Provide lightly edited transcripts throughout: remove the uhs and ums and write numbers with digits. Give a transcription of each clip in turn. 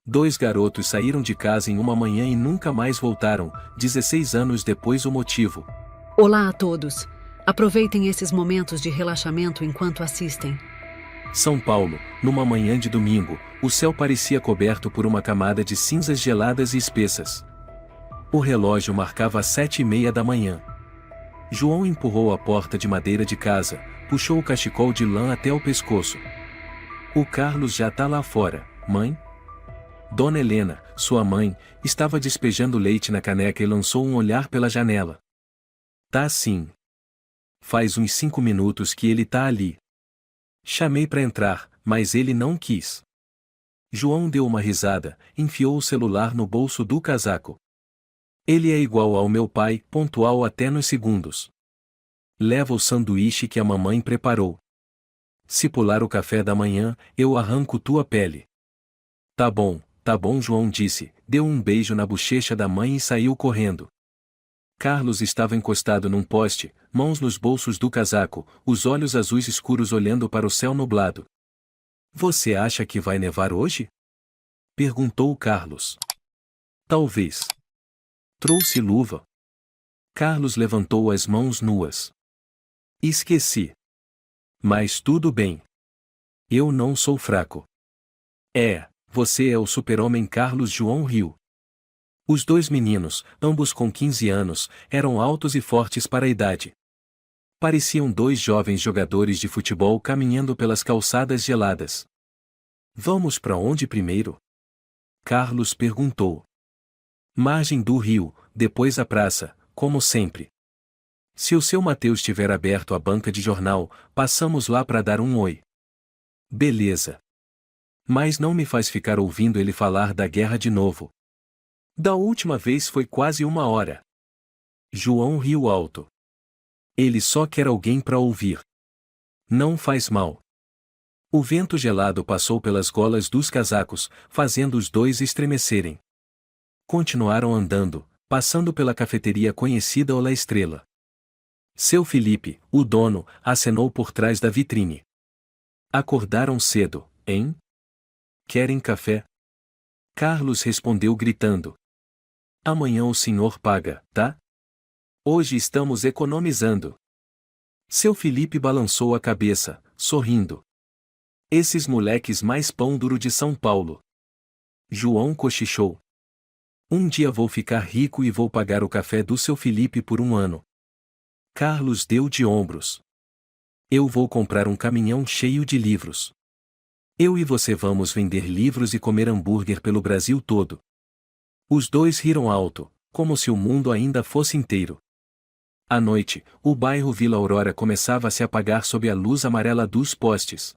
Dois garotos saíram de casa em uma manhã e nunca mais voltaram, 16 anos depois. O motivo. Olá a todos. Aproveitem esses momentos de relaxamento enquanto assistem. São Paulo, numa manhã de domingo, o céu parecia coberto por uma camada de cinzas geladas e espessas. O relógio marcava as 7:30 da manhã. João empurrou a porta de madeira de casa, puxou o cachecol de lã até o pescoço. O Carlos já tá lá fora, mãe? Dona Helena, sua mãe, estava despejando leite na caneca e lançou um olhar pela janela. Tá sim. Faz uns 5 minutos que ele tá ali. Chamei para entrar, mas ele não quis. João deu uma risada, enfiou o celular no bolso do casaco. Ele é igual ao meu pai, pontual até nos segundos. Leva o sanduíche que a mamãe preparou. Se pular o café da manhã, eu arranco tua pele. Tá bom, João disse, deu um beijo na bochecha da mãe e saiu correndo. Carlos estava encostado num poste, mãos nos bolsos do casaco, os olhos azuis escuros olhando para o céu nublado. Você acha que vai nevar hoje? Perguntou Carlos. Talvez. Trouxe luva. Carlos levantou as mãos nuas. Esqueci. Mas tudo bem. Eu não sou fraco. Você é o super-homem. Carlos João riu. Os dois meninos, ambos com 15 anos, eram altos e fortes para a idade. Pareciam dois jovens jogadores de futebol caminhando pelas calçadas geladas. Vamos para onde primeiro? Carlos perguntou. Margem do rio, depois a praça, como sempre. Se o seu Mateus tiver aberto a banca de jornal, passamos lá para dar um oi. Beleza. Mas não me faz ficar ouvindo ele falar da guerra de novo. Da última vez foi quase 1 hora. João riu alto. Ele só quer alguém para ouvir. Não faz mal. O vento gelado passou pelas golas dos casacos, fazendo os dois estremecerem. Continuaram andando, passando pela cafeteria conhecida La Estrela. Seu Felipe, o dono, acenou por trás da vitrine. Acordaram cedo, hein? Querem café? Carlos respondeu gritando. Amanhã o senhor paga, tá? Hoje estamos economizando. Seu Felipe balançou a cabeça, sorrindo. Esses moleques mais pão duro de São Paulo. João cochichou. Um dia vou ficar rico e vou pagar o café do seu Felipe por 1 ano. Carlos deu de ombros. Eu vou comprar um caminhão cheio de livros. Eu e você vamos vender livros e comer hambúrguer pelo Brasil todo. Os dois riram alto, como se o mundo ainda fosse inteiro. À noite, o bairro Vila Aurora começava a se apagar sob a luz amarela dos postes.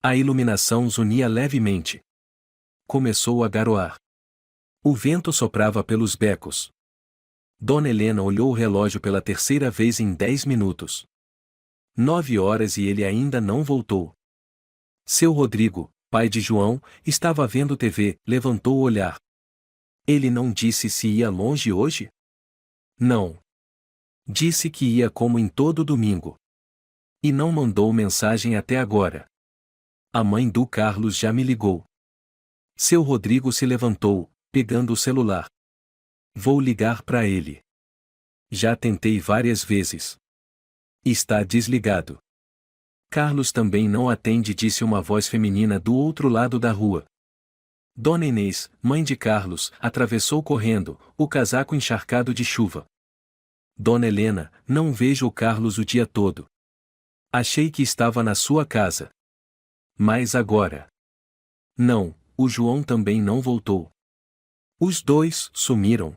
A iluminação zunia levemente. Começou a garoar. O vento soprava pelos becos. Dona Helena olhou o relógio pela terceira vez em 10 minutos. 9 horas e ele ainda não voltou. Seu Rodrigo, pai de João, estava vendo TV, levantou o olhar. Ele não disse se ia longe hoje? Não. Disse que ia como em todo domingo. E não mandou mensagem até agora. A mãe do Carlos já me ligou. Seu Rodrigo se levantou, pegando o celular. Vou ligar para ele. Já tentei várias vezes. Está desligado. Carlos também não atende, disse uma voz feminina do outro lado da rua. Dona Inês, mãe de Carlos, atravessou correndo, o casaco encharcado de chuva. Dona Helena, não vejo o Carlos o dia todo. Achei que estava na sua casa. Mas agora. Não, o João também não voltou. Os dois sumiram.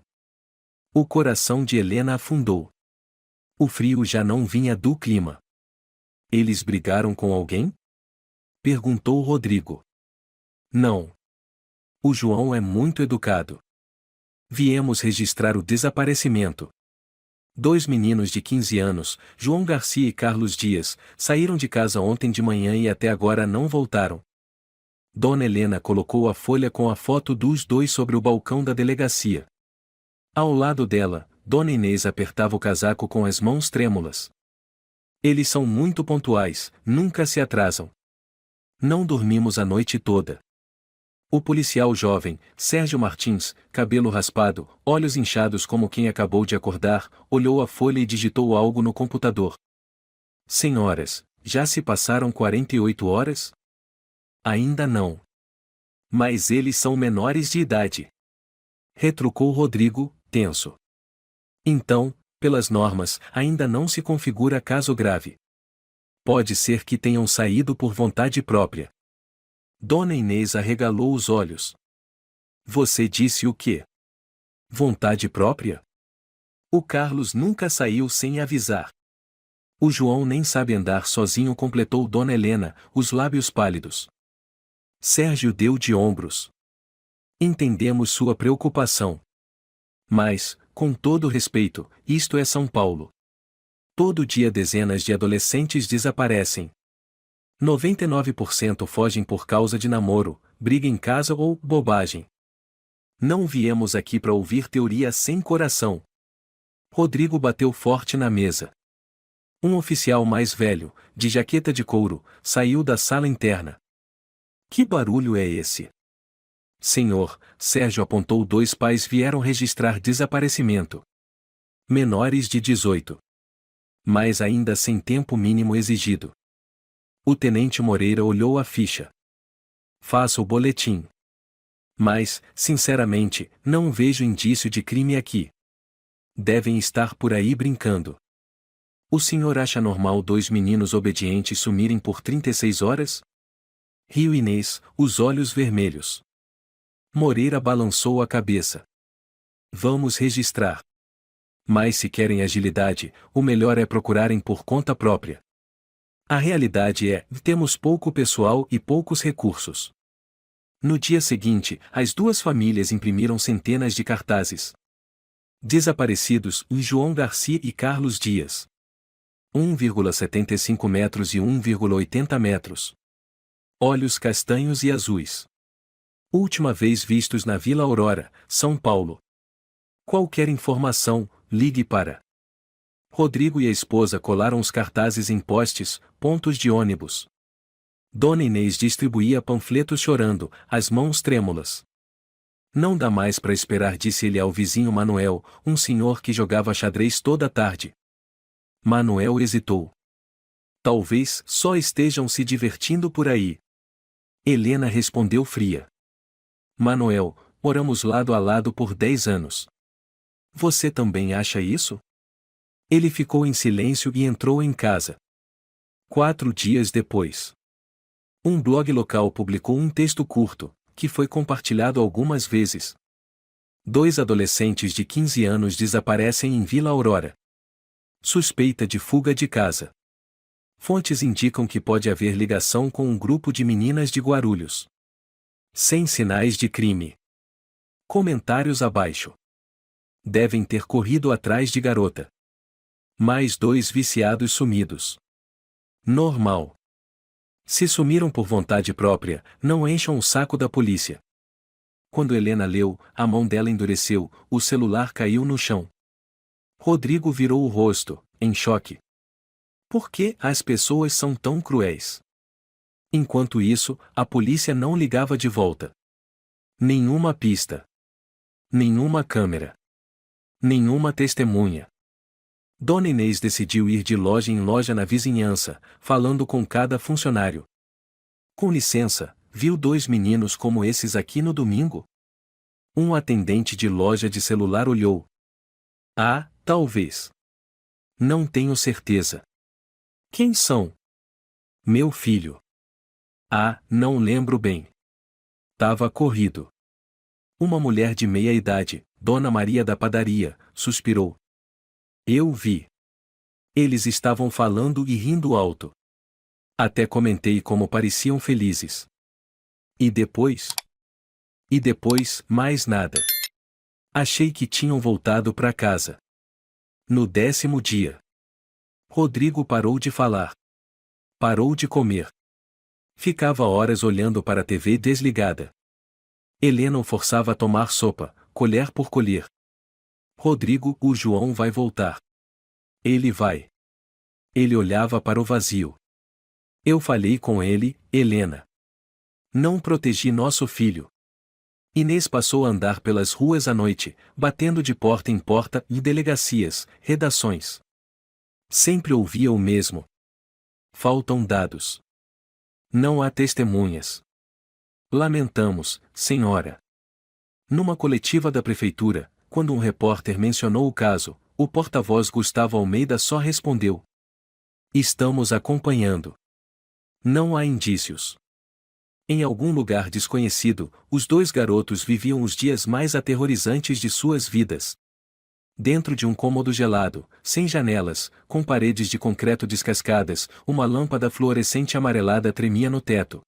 O coração de Helena afundou. O frio já não vinha do clima. Eles brigaram com alguém? Perguntou Rodrigo. Não. O João é muito educado. Viemos registrar o desaparecimento. 2 meninos de 15 anos, João Garcia e Carlos Dias, saíram de casa ontem de manhã e até agora não voltaram. Dona Helena colocou a folha com a foto dos dois sobre o balcão da delegacia. Ao lado dela, Dona Inês apertava o casaco com as mãos trêmulas. Eles são muito pontuais, nunca se atrasam. Não dormimos a noite toda. O policial jovem, Sérgio Martins, cabelo raspado, olhos inchados como quem acabou de acordar, olhou a folha e digitou algo no computador. Senhoras, já se passaram 48 horas? Ainda não. Mas eles são menores de idade. Retrucou Rodrigo, tenso. Então, pelas normas, ainda não se configura caso grave. Pode ser que tenham saído por vontade própria. Dona Inês arregalou os olhos. Você disse o quê? Vontade própria? O Carlos nunca saiu sem avisar. O João nem sabe andar sozinho, completou Dona Helena, os lábios pálidos. Sérgio deu de ombros. Entendemos sua preocupação. Mas, com todo respeito, isto é São Paulo. Todo dia dezenas de adolescentes desaparecem. 99% fogem por causa de namoro, briga em casa ou bobagem. Não viemos aqui para ouvir teoria sem coração. Rodrigo bateu forte na mesa. Um oficial mais velho, de jaqueta de couro, saiu da sala interna. Que barulho é esse? Senhor, Sérgio apontou. 2 pais vieram registrar desaparecimento. Menores de 18. Mas ainda sem tempo mínimo exigido. O tenente Moreira olhou a ficha. Faça o boletim. Mas, sinceramente, não vejo indício de crime aqui. Devem estar por aí brincando. O senhor acha normal 2 meninos obedientes sumirem por 36 horas? Riu Inês, os olhos vermelhos. Moreira balançou a cabeça. Vamos registrar. Mas se querem agilidade, o melhor é procurarem por conta própria. A realidade é, temos pouco pessoal e poucos recursos. No dia seguinte, as 2 famílias imprimiram centenas de cartazes. Desaparecidos, João Garcia e Carlos Dias. 1,75 metros e 1,80 metros. Olhos castanhos e azuis. Última vez vistos na Vila Aurora, São Paulo. Qualquer informação, ligue para. Rodrigo e a esposa colaram os cartazes em postes, pontos de ônibus. Dona Inês distribuía panfletos chorando, as mãos trêmulas. Não dá mais para esperar, disse ele ao vizinho Manuel, um senhor que jogava xadrez toda a tarde. Manuel hesitou. Talvez só estejam se divertindo por aí. Helena respondeu fria. Manuel, moramos lado a lado por 10 anos. Você também acha isso? Ele ficou em silêncio e entrou em casa. 4 dias depois. Um blog local publicou um texto curto, que foi compartilhado algumas vezes. 2 adolescentes de 15 anos desaparecem em Vila Aurora. Suspeita de fuga de casa. Fontes indicam que pode haver ligação com um grupo de meninas de Guarulhos. Sem sinais de crime. Comentários abaixo. Devem ter corrido atrás de garota. Mais 2 viciados sumidos. Normal. Se sumiram por vontade própria, não encham o saco da polícia. Quando Helena leu, a mão dela endureceu, o celular caiu no chão. Rodrigo virou o rosto, em choque. Por que as pessoas são tão cruéis? Enquanto isso, a polícia não ligava de volta. Nenhuma pista. Nenhuma câmera. Nenhuma testemunha. Dona Inês decidiu ir de loja em loja na vizinhança, falando com cada funcionário. Com licença, viu 2 meninos como esses aqui no domingo? Um atendente de loja de celular olhou. Ah, talvez. Não tenho certeza. Quem são? Meu filho. Ah, não lembro bem. Tava corrido. Uma mulher de meia idade, Dona Maria da padaria, suspirou. Eu vi. Eles estavam falando e rindo alto. Até comentei como pareciam felizes. E depois? E depois, mais nada. Achei que tinham voltado para casa. No 10º dia. Rodrigo parou de falar. Parou de comer. Ficava horas olhando para a TV desligada. Helena o forçava a tomar sopa, colher por colher. Rodrigo, o João vai voltar. Ele vai. Ele olhava para o vazio. Eu falei com ele, Helena. Não protegi nosso filho. Inês passou a andar pelas ruas à noite, batendo de porta em porta em delegacias, redações. Sempre ouvia o mesmo. Faltam dados. Não há testemunhas. Lamentamos, senhora. Numa coletiva da prefeitura, quando um repórter mencionou o caso, o porta-voz Gustavo Almeida só respondeu: "Estamos acompanhando. Não há indícios." Em algum lugar desconhecido, os dois garotos viviam os dias mais aterrorizantes de suas vidas. Dentro de um cômodo gelado, sem janelas, com paredes de concreto descascadas, uma lâmpada fluorescente amarelada tremia no teto.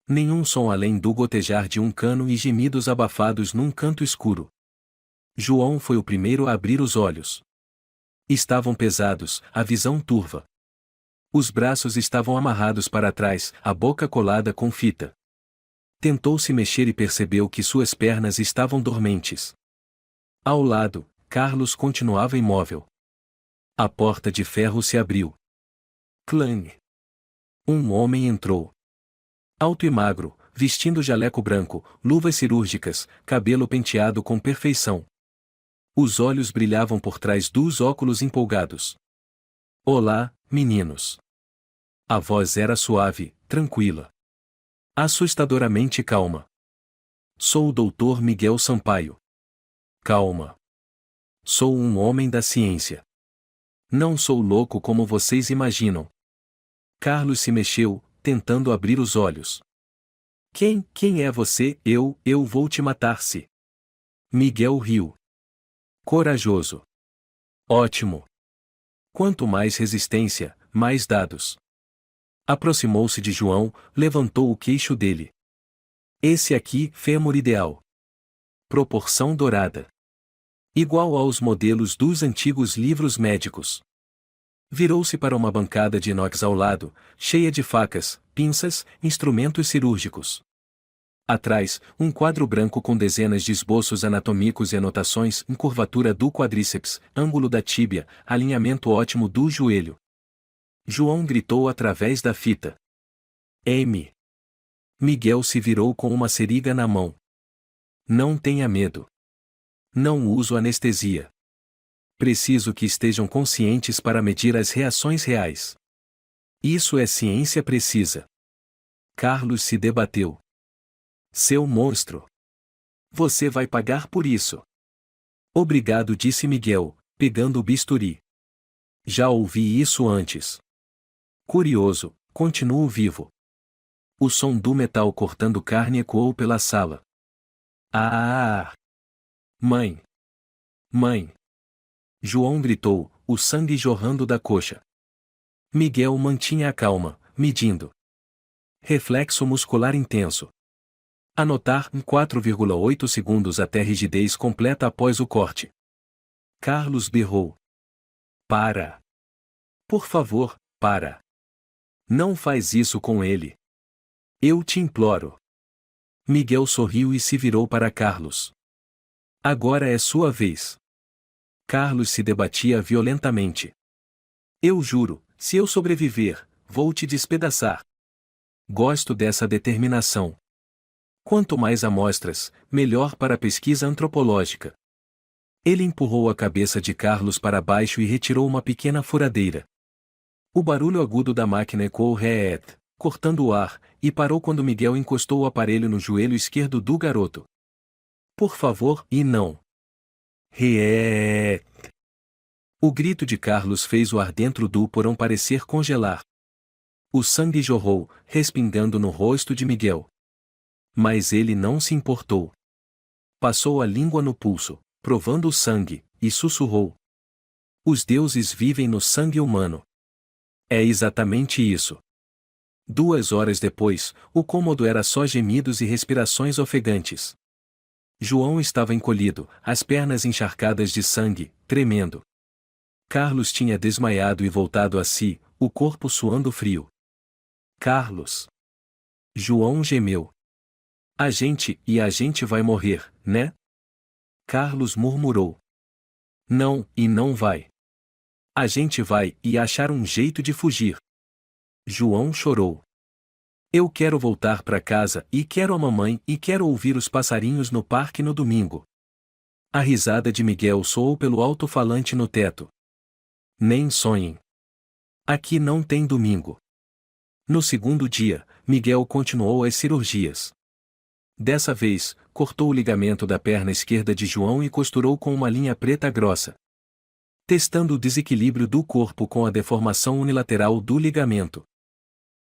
Nenhum som além do gotejar de um cano e gemidos abafados num canto escuro. João foi o primeiro a abrir os olhos. Estavam pesados, a visão turva. Os braços estavam amarrados para trás, a boca colada com fita. Tentou se mexer e percebeu que suas pernas estavam dormentes. Ao lado, Carlos continuava imóvel. A porta de ferro se abriu. Clang! Um homem entrou. Alto e magro, vestindo jaleco branco, luvas cirúrgicas, cabelo penteado com perfeição. Os olhos brilhavam por trás dos óculos empolgados. "Olá, meninos." A voz era suave, tranquila. Assustadoramente calma. "Sou o Dr. Miguel Sampaio." "Calma. Sou um homem da ciência. Não sou louco como vocês imaginam." Carlos se mexeu, tentando abrir os olhos. Quem é você?" Eu vou te matar-se." Miguel riu. "Corajoso. Ótimo. Quanto mais resistência, mais dados." Aproximou-se de João, levantou o queixo dele. "Esse aqui, fêmur ideal. Proporção dourada. Igual aos modelos dos antigos livros médicos." Virou-se para uma bancada de inox ao lado, cheia de facas, pinças, instrumentos cirúrgicos. Atrás, um quadro branco com dezenas de esboços anatômicos e anotações em curvatura do quadríceps, ângulo da tíbia, alinhamento ótimo do joelho. João gritou através da fita: "M." Miguel se virou com uma seringa na mão. "Não tenha medo. Não uso anestesia. Preciso que estejam conscientes para medir as reações reais. Isso é ciência precisa." Carlos se debateu. "Seu monstro. Você vai pagar por isso." "Obrigado", disse Miguel, pegando o bisturi. "Já ouvi isso antes." Curioso, continuo vivo. O som do metal cortando carne ecoou pela sala. "Ah! Mãe! Mãe!" João gritou, o sangue jorrando da coxa. Miguel mantinha a calma, medindo. Reflexo muscular intenso. Anotar em 4,8 segundos até rigidez completa após o corte. Carlos berrou: "Para! Por favor, para! Não faz isso com ele. Eu te imploro." Miguel sorriu e se virou para Carlos. "Agora é sua vez." Carlos se debatia violentamente. "Eu juro, se eu sobreviver, vou te despedaçar." Gosto dessa determinação. Quanto mais amostras, melhor para a pesquisa antropológica. Ele empurrou a cabeça de Carlos para baixo e retirou uma pequena furadeira. O barulho agudo da máquina ecoou reet, cortando o ar, e parou quando Miguel encostou o aparelho no joelho esquerdo do garoto. "Por favor, e não." Reet. O grito de Carlos fez o ar dentro do porão parecer congelar. O sangue jorrou, respingando no rosto de Miguel. Mas ele não se importou. Passou a língua no pulso, provando o sangue, e sussurrou: "Os deuses vivem no sangue humano." É exatamente isso. 2 horas depois, o cômodo era só gemidos e respirações ofegantes. João estava encolhido, as pernas encharcadas de sangue, tremendo. Carlos tinha desmaiado e voltado a si, o corpo suando frio. "Carlos." João gemeu. A gente vai morrer, né?" Carlos murmurou. "Não, e não vai. A gente vai achar um jeito de fugir." João chorou. Eu quero voltar para casa e quero a mamãe e quero ouvir os passarinhos no parque no domingo. A risada de Miguel soou pelo alto-falante no teto. Nem sonhem. Aqui não tem domingo. No segundo dia, Miguel continuou as cirurgias. Dessa vez, cortou o ligamento da perna esquerda de João e costurou com uma linha preta grossa. Testando o desequilíbrio do corpo com a deformação unilateral do ligamento.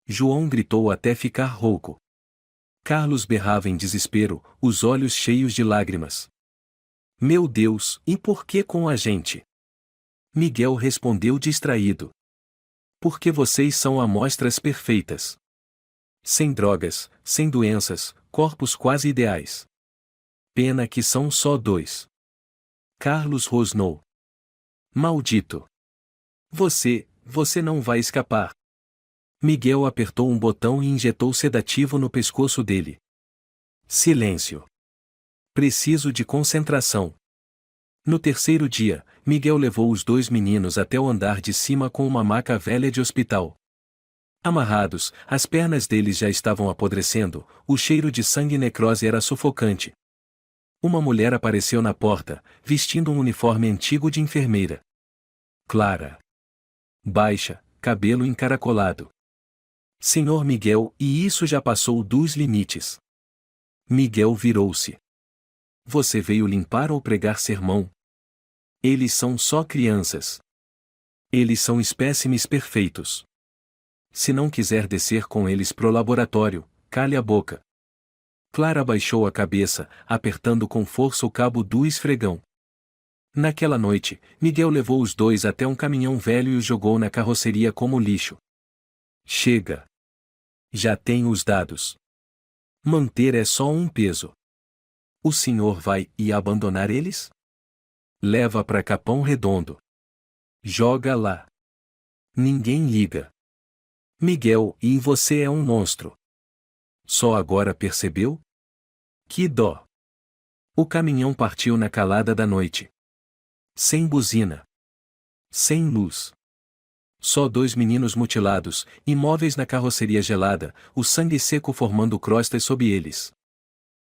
João gritou até ficar rouco. Carlos berrava em desespero, os olhos cheios de lágrimas. Meu Deus, e por que com a gente? Miguel respondeu distraído. Porque vocês são amostras perfeitas. Sem drogas, sem doenças, corpos quase ideais. Pena que são só 2. Carlos rosnou. Maldito. Você não vai escapar. Miguel apertou um botão e injetou sedativo no pescoço dele. Silêncio. Preciso de concentração. No terceiro dia, Miguel levou os 2 meninos até o andar de cima com uma maca velha de hospital. Amarrados, as pernas deles já estavam apodrecendo, o cheiro de sangue e necrose era sufocante. Uma mulher apareceu na porta, vestindo um uniforme antigo de enfermeira. Clara. Baixa, cabelo encaracolado. Senhor Miguel, e isso já passou dos limites. Miguel virou-se. Você veio limpar ou pregar sermão? Eles são só crianças. Eles são espécimes perfeitos. Se não quiser descer com eles pro laboratório, cale a boca. Clara baixou a cabeça, apertando com força o cabo do esfregão. Naquela noite, Miguel levou os 2 até um caminhão velho e os jogou na carroceria como lixo. Chega. Já tenho os dados. Manter é só um peso. O senhor vai abandonar eles? Leva para Capão Redondo. Joga lá. Ninguém liga. Miguel, e você é um monstro. Só agora percebeu? Que dó. O caminhão partiu na calada da noite. Sem buzina. Sem luz. Só 2 meninos mutilados, imóveis na carroceria gelada, o sangue seco formando crostas sob eles.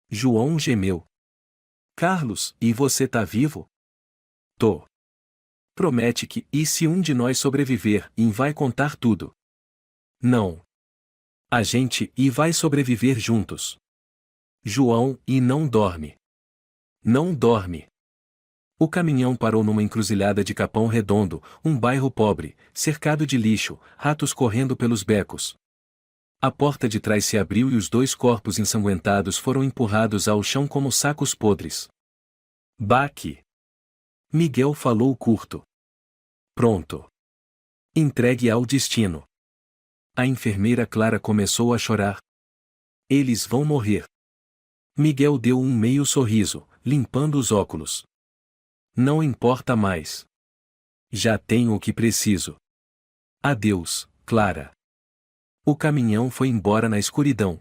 João gemeu. Carlos, e você tá vivo? Tô. Promete que, e se um de nós sobreviver, vai contar tudo? Não. A gente vai sobreviver juntos. João, e não dorme. Não dorme. O caminhão parou numa encruzilhada de Capão Redondo, um bairro pobre, cercado de lixo, ratos correndo pelos becos. A porta de trás se abriu e os 2 corpos ensanguentados foram empurrados ao chão como sacos podres. Baque. Miguel falou curto. Pronto. Entregue ao destino. A enfermeira Clara começou a chorar. Eles vão morrer. Miguel deu um meio sorriso, limpando os óculos. Não importa mais. Já tenho o que preciso. Adeus, Clara. O caminhão foi embora na escuridão.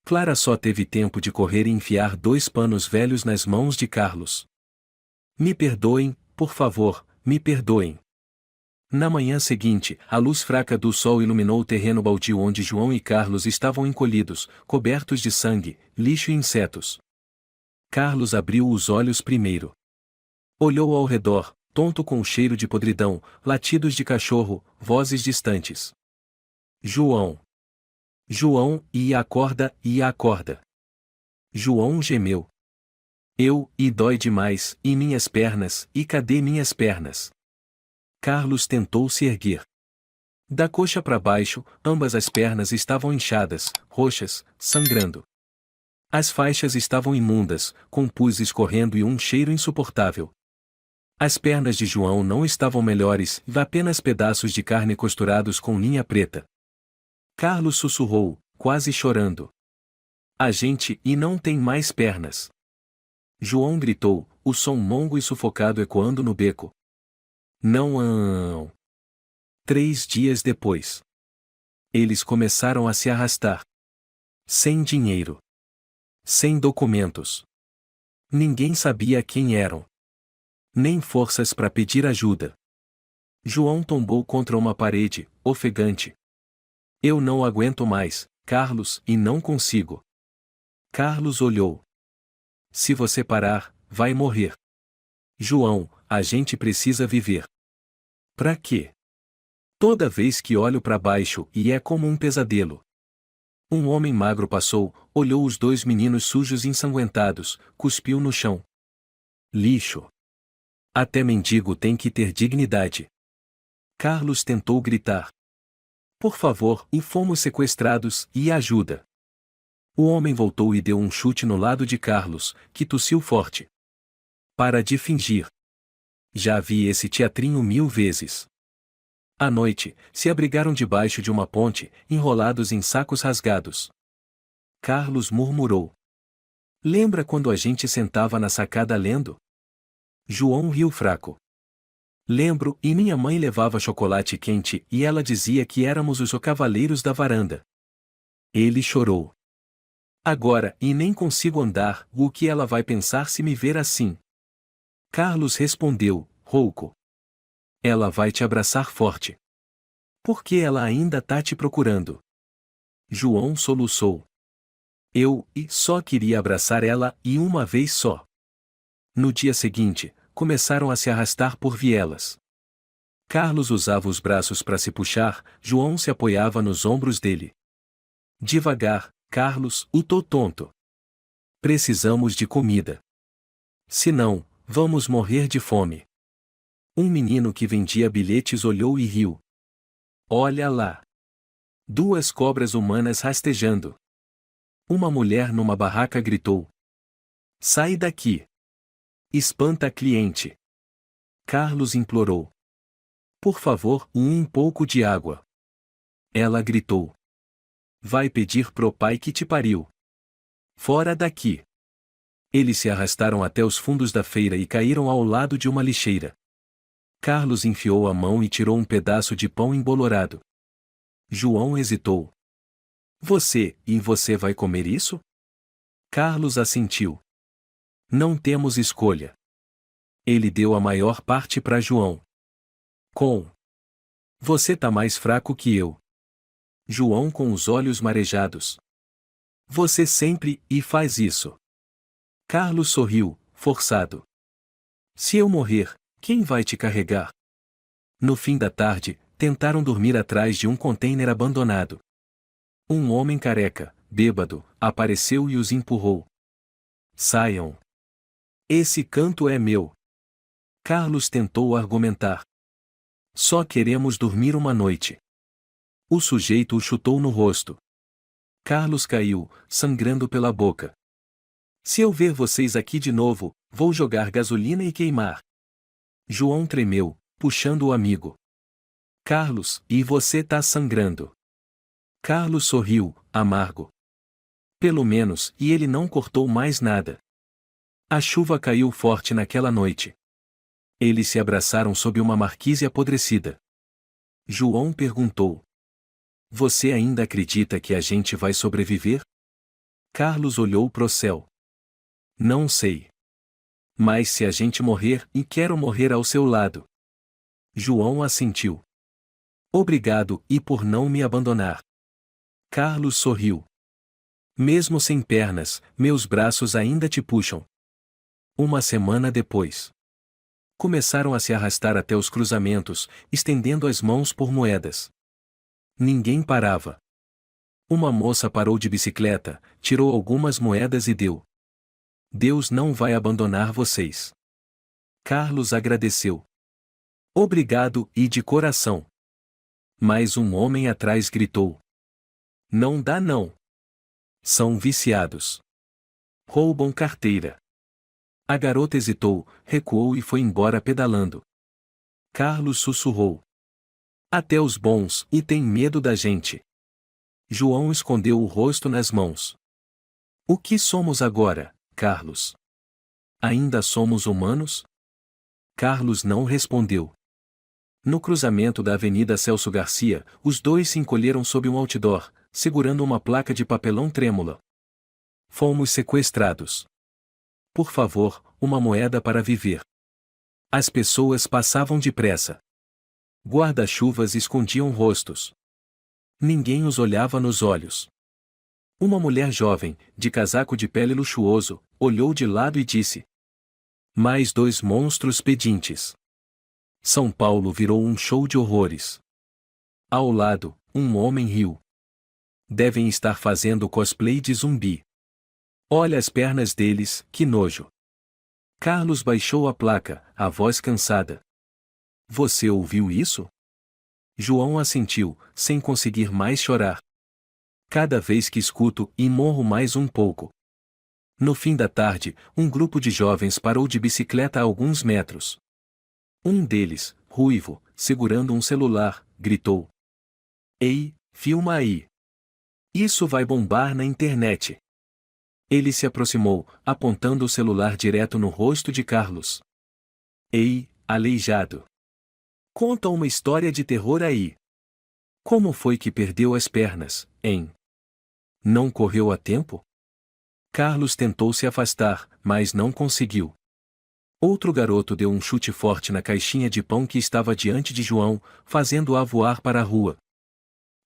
Clara só teve tempo de correr e enfiar 2 panos velhos nas mãos de Carlos. Me perdoem, por favor, me perdoem. Na manhã seguinte, a luz fraca do sol iluminou o terreno baldio onde João e Carlos estavam encolhidos, cobertos de sangue, lixo e insetos. Carlos abriu os olhos primeiro. Olhou ao redor, tonto com o cheiro de podridão, latidos de cachorro, vozes distantes. João. João, e acorda, e acorda. João gemeu. E dói demais, e minhas pernas, e cadê minhas pernas? Carlos tentou se erguer. Da coxa para baixo, ambas as pernas estavam inchadas, roxas, sangrando. As faixas estavam imundas, com pus escorrendo e um cheiro insuportável. As pernas de João não estavam melhores, apenas pedaços de carne costurados com linha preta. Carlos sussurrou, quase chorando. A gente não tem mais pernas. João gritou, o som longo e sufocado ecoando no beco. Não. 3 dias depois. Eles começaram a se arrastar. Sem dinheiro. Sem documentos. Ninguém sabia quem eram. Nem forças para pedir ajuda. João tombou contra uma parede, ofegante. Eu não aguento mais, Carlos, e não consigo. Carlos olhou. Se você parar, vai morrer. João, a gente precisa viver. Pra quê? Toda vez que olho para baixo e é como um pesadelo. Um homem magro passou, olhou os dois meninos sujos e ensanguentados, cuspiu no chão. Lixo. Até mendigo tem que ter dignidade. Carlos tentou gritar. Por favor, e fomos sequestrados, e ajuda. O homem voltou e deu um chute no lado de Carlos, que tossiu forte. Para de fingir. Já vi esse teatrinho 1000 vezes. À noite, se abrigaram debaixo de uma ponte, enrolados em sacos rasgados. Carlos murmurou. Lembra quando a gente sentava na sacada lendo? João riu fraco. Lembro, e minha mãe levava chocolate quente e ela dizia que éramos os cavaleiros da varanda. Ele chorou. Agora, e nem consigo andar, o que ela vai pensar se me ver assim? Carlos respondeu, rouco. Ela vai te abraçar forte. Porque ela ainda tá te procurando. João soluçou. Só queria abraçar ela, e uma vez só. No dia seguinte, começaram a se arrastar por vielas. Carlos usava os braços para se puxar, João se apoiava nos ombros dele. Devagar, Carlos, tô tonto. Precisamos de comida. Senão, vamos morrer de fome. Um menino que vendia bilhetes olhou e riu. Olha lá. 2 cobras humanas rastejando. Uma mulher numa barraca gritou. Sai daqui. Espanta cliente. Carlos implorou. Por favor, um pouco de água. Ela gritou. Vai pedir pro pai que te pariu. Fora daqui. Eles se arrastaram até os fundos da feira e caíram ao lado de uma lixeira. Carlos enfiou a mão e tirou um pedaço de pão embolorado. João hesitou. Você vai comer isso? Carlos assentiu. Não temos escolha. Ele deu a maior parte para João. Você tá mais fraco que eu. João com os olhos marejados. Você sempre faz isso. Carlos sorriu, forçado. Se eu morrer, quem vai te carregar? No fim da tarde, tentaram dormir atrás de um container abandonado. Um homem careca, bêbado, apareceu e os empurrou. Saiam. Esse canto é meu. Carlos tentou argumentar. Só queremos dormir uma noite. O sujeito o chutou no rosto. Carlos caiu, sangrando pela boca. Se eu ver vocês aqui de novo, vou jogar gasolina e queimar. João tremeu, puxando o amigo. Carlos, e você tá sangrando. Carlos sorriu, amargo. Pelo menos, ele não cortou mais nada. A chuva caiu forte naquela noite. Eles se abraçaram sob uma marquise apodrecida. João perguntou. Você ainda acredita que a gente vai sobreviver? Carlos olhou pro céu. Não sei. Mas se a gente morrer, quero morrer ao seu lado. João assentiu. Obrigado, por não me abandonar. Carlos sorriu. Mesmo sem pernas, meus braços ainda te puxam. Uma semana depois. Começaram a se arrastar até os cruzamentos, estendendo as mãos por moedas. Ninguém parava. Uma moça parou de bicicleta, tirou algumas moedas e deu. Deus não vai abandonar vocês. Carlos agradeceu. Obrigado, de coração. Mas um homem atrás gritou. Não dá não. São viciados. Roubam carteira. A garota hesitou, recuou e foi embora pedalando. Carlos sussurrou. Até os bons, têm medo da gente. João escondeu o rosto nas mãos. O que somos agora, Carlos? Ainda somos humanos? Carlos não respondeu. No cruzamento da Avenida Celso Garcia, os dois se encolheram sob um outdoor, segurando uma placa de papelão trêmula. Fomos sequestrados. Por favor, uma moeda para viver. As pessoas passavam depressa. Guarda-chuvas escondiam rostos. Ninguém os olhava nos olhos. Uma mulher jovem, de casaco de pele luxuoso, olhou de lado e disse: mais 2 monstros pedintes. São Paulo virou um show de horrores. Ao lado, um homem riu. Devem estar fazendo cosplay de zumbi. Olha as pernas deles, que nojo. Carlos baixou a placa, a voz cansada. Você ouviu isso? João assentiu, sem conseguir mais chorar. Cada vez que escuto, e morro mais um pouco. No fim da tarde, um grupo de jovens parou de bicicleta a alguns metros. Um deles, ruivo, segurando um celular, gritou: Ei, filma aí! Isso vai bombar na internet! Ele se aproximou, apontando o celular direto no rosto de Carlos. Ei, aleijado! Conta uma história de terror aí! Como foi que perdeu as pernas, hein? Não correu a tempo? Carlos tentou se afastar, mas não conseguiu. Outro garoto deu um chute forte na caixinha de pão que estava diante de João, fazendo-a voar para a rua.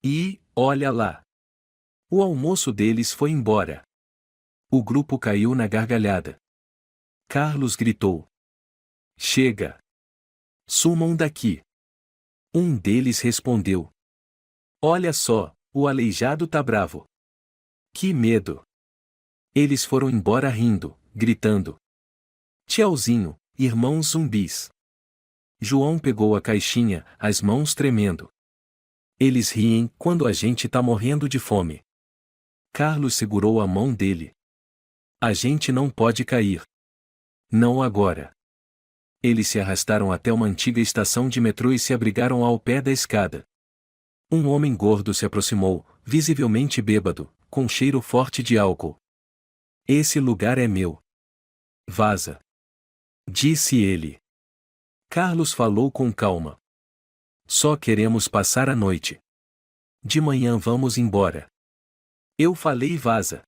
E, olha lá! O almoço deles foi embora. O grupo caiu na gargalhada. Carlos gritou: Chega! Sumam daqui! Um deles respondeu: Olha só, o aleijado tá bravo. Que medo! Eles foram embora rindo, gritando: Tchauzinho, irmãos zumbis. João pegou a caixinha, as mãos tremendo. Eles riem quando a gente tá morrendo de fome. Carlos segurou a mão dele. A gente não pode cair. Não agora. Eles se arrastaram até uma antiga estação de metrô e se abrigaram ao pé da escada. Um homem gordo se aproximou, visivelmente bêbado, com cheiro forte de álcool. Esse lugar é meu. Vaza. Disse ele. Carlos falou com calma. Só queremos passar a noite. De manhã vamos embora. Eu falei vaza.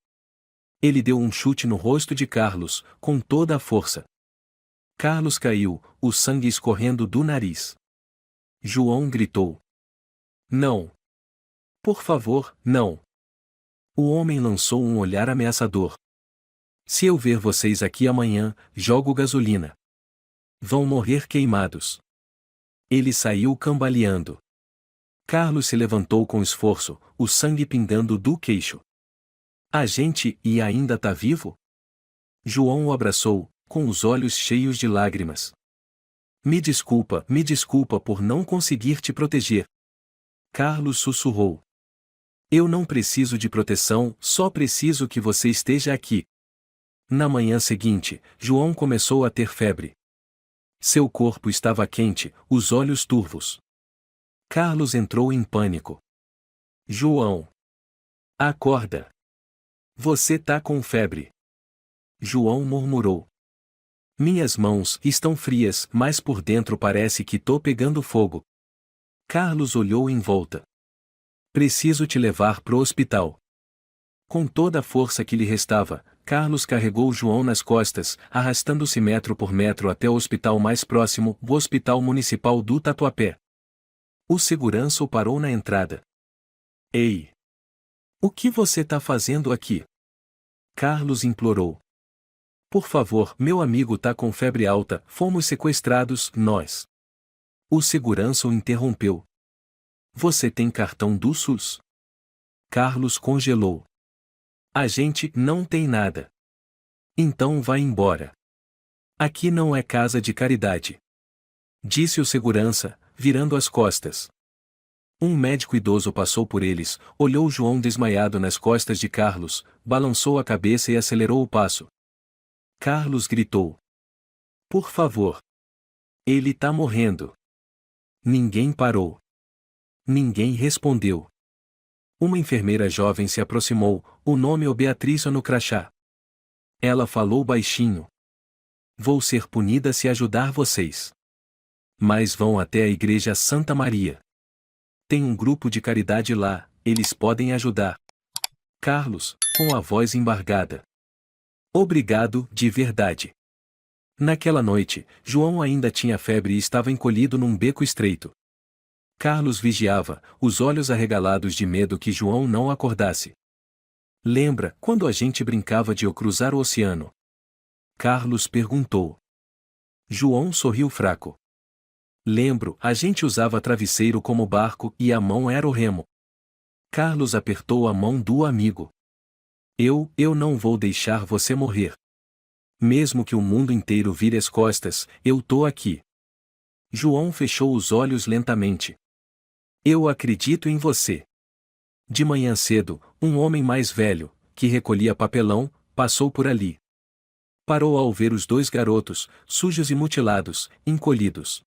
Ele deu um chute no rosto de Carlos, com toda a força. Carlos caiu, o sangue escorrendo do nariz. João gritou: Não. Por favor, não. O homem lançou um olhar ameaçador. Se eu ver vocês aqui amanhã, jogo gasolina. Vão morrer queimados. Ele saiu cambaleando. Carlos se levantou com esforço, o sangue pingando do queixo. A gente e ainda tá vivo? João o abraçou, com os olhos cheios de lágrimas. Me desculpa por não conseguir te proteger. Carlos sussurrou. Eu não preciso de proteção, só preciso que você esteja aqui. Na manhã seguinte, João começou a ter febre. Seu corpo estava quente, os olhos turvos. Carlos entrou em pânico. João! Acorda! Você tá com febre. João murmurou. Minhas mãos estão frias, mas por dentro parece que tô pegando fogo. Carlos olhou em volta. Preciso te levar pro hospital. Com toda a força que lhe restava, Carlos carregou João nas costas, arrastando-se metro por metro até o hospital mais próximo, o Hospital Municipal do Tatuapé. O segurança o parou na entrada. Ei! O que você tá fazendo aqui? Carlos implorou. Por favor, meu amigo tá com febre alta, fomos sequestrados, nós. O segurança o interrompeu. Você tem cartão do SUS? Carlos congelou. A gente não tem nada. Então vai embora. Aqui não é casa de caridade. Disse o segurança, virando as costas. Um médico idoso passou por eles, olhou João desmaiado nas costas de Carlos, balançou a cabeça e acelerou o passo. Carlos gritou. Por favor. Ele tá morrendo. Ninguém parou. Ninguém respondeu. Uma enfermeira jovem se aproximou, o nome é Beatriz no crachá. Ela falou baixinho. Vou ser punida se ajudar vocês. Mas vão até a igreja Santa Maria. Tem um grupo de caridade lá, eles podem ajudar. Carlos, com a voz embargada. Obrigado, de verdade. Naquela noite, João ainda tinha febre e estava encolhido num beco estreito. Carlos vigiava, os olhos arregalados de medo que João não acordasse. Lembra, quando a gente brincava de cruzar o oceano? Carlos perguntou. João sorriu fraco. Lembro, a gente usava travesseiro como barco e a mão era o remo. Carlos apertou a mão do amigo. Eu não vou deixar você morrer. Mesmo que o mundo inteiro vire as costas, eu tô aqui. João fechou os olhos lentamente. Eu acredito em você. De manhã cedo, um homem mais velho, que recolhia papelão, passou por ali. Parou ao ver os dois garotos, sujos e mutilados, encolhidos.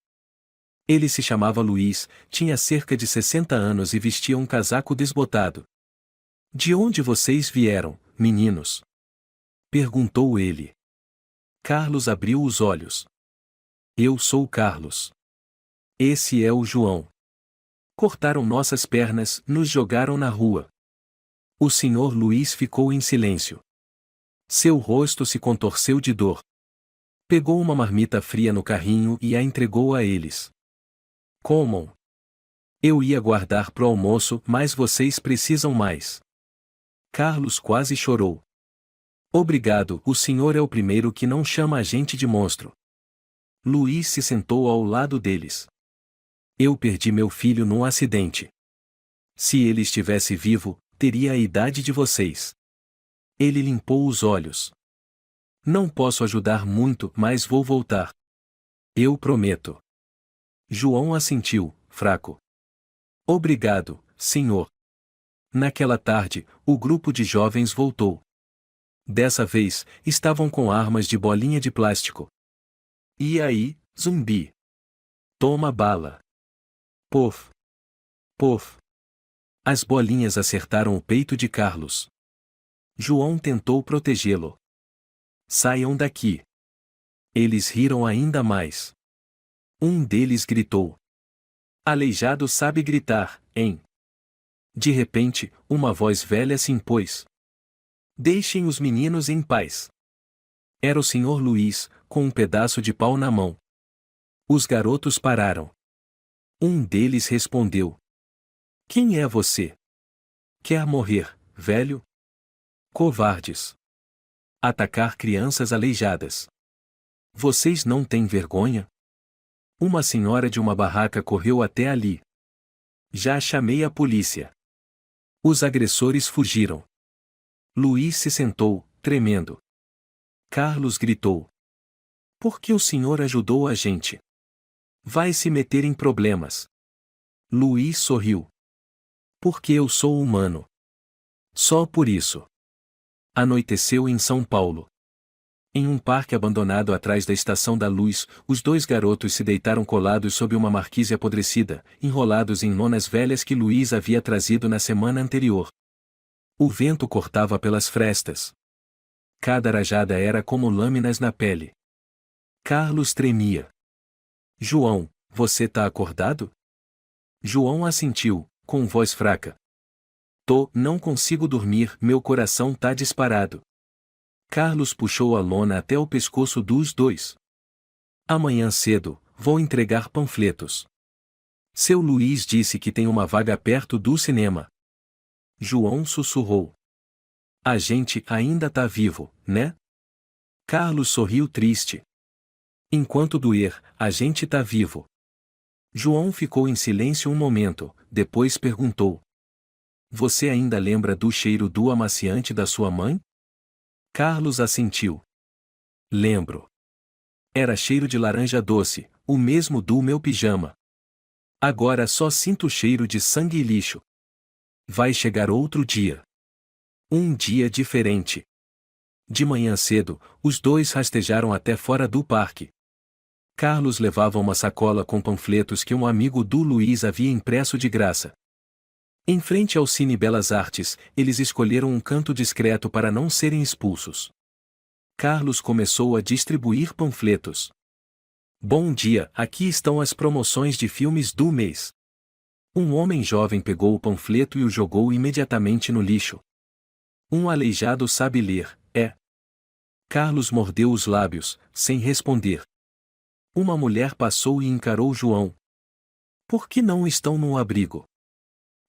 Ele se chamava Luiz, tinha cerca de 60 anos e vestia um casaco desbotado. De onde vocês vieram, meninos? Perguntou ele. Carlos abriu os olhos. Eu sou Carlos. Esse é o João. Cortaram nossas pernas, nos jogaram na rua. O senhor Luiz ficou em silêncio. Seu rosto se contorceu de dor. Pegou uma marmita fria no carrinho e a entregou a eles. Comam. Eu ia guardar pro almoço, mas vocês precisam mais. Carlos quase chorou. Obrigado, o senhor é o primeiro que não chama a gente de monstro. Luiz se sentou ao lado deles. Eu perdi meu filho num acidente. Se ele estivesse vivo, teria a idade de vocês. Ele limpou os olhos. Não posso ajudar muito, mas vou voltar. Eu prometo. João assentiu, fraco. Obrigado, senhor. Naquela tarde, o grupo de jovens voltou. Dessa vez, estavam com armas de bolinha de plástico. E aí, zumbi? Toma bala. Pof. Pof. As bolinhas acertaram o peito de Carlos. João tentou protegê-lo. Saiam daqui. Eles riram ainda mais. Um deles gritou. Aleijado sabe gritar, hein? De repente, uma voz velha se impôs. Deixem os meninos em paz. Era o senhor Luiz, com um pedaço de pau na mão. Os garotos pararam. Um deles respondeu. Quem é você? Quer morrer, velho? Covardes. Atacar crianças aleijadas. Vocês não têm vergonha? Uma senhora de uma barraca correu até ali. Já chamei a polícia. Os agressores fugiram. Luiz se sentou, tremendo. Carlos gritou. Por que o senhor ajudou a gente? Vai se meter em problemas. Luiz sorriu. Porque eu sou humano. Só por isso. Anoiteceu em São Paulo. Em um parque abandonado atrás da Estação da Luz, os dois garotos se deitaram colados sob uma marquise apodrecida, enrolados em lonas velhas que Luiz havia trazido na semana anterior. O vento cortava pelas frestas. Cada rajada era como lâminas na pele. Carlos tremia. João, você tá acordado? João assentiu, com voz fraca. Não consigo dormir, meu coração tá disparado. Carlos puxou a lona até o pescoço dos dois. Amanhã cedo, vou entregar panfletos. Seu Luiz disse que tem uma vaga perto do cinema. João sussurrou. A gente ainda tá vivo, né? Carlos sorriu triste. Enquanto doer, a gente tá vivo. João ficou em silêncio um momento, depois perguntou. Você ainda lembra do cheiro do amaciante da sua mãe? Carlos assentiu. Lembro. Era cheiro de laranja doce, o mesmo do meu pijama. Agora só sinto o cheiro de sangue e lixo. Vai chegar outro dia. Um dia diferente. De manhã cedo, os dois rastejaram até fora do parque. Carlos levava uma sacola com panfletos que um amigo do Luiz havia impresso de graça. Em frente ao Cine Belas Artes, eles escolheram um canto discreto para não serem expulsos. Carlos começou a distribuir panfletos. Bom dia, aqui estão as promoções de filmes do mês. Um homem jovem pegou o panfleto e o jogou imediatamente no lixo. Um aleijado sabe ler, é. Carlos mordeu os lábios, sem responder. Uma mulher passou e encarou João. Por que não estão num abrigo?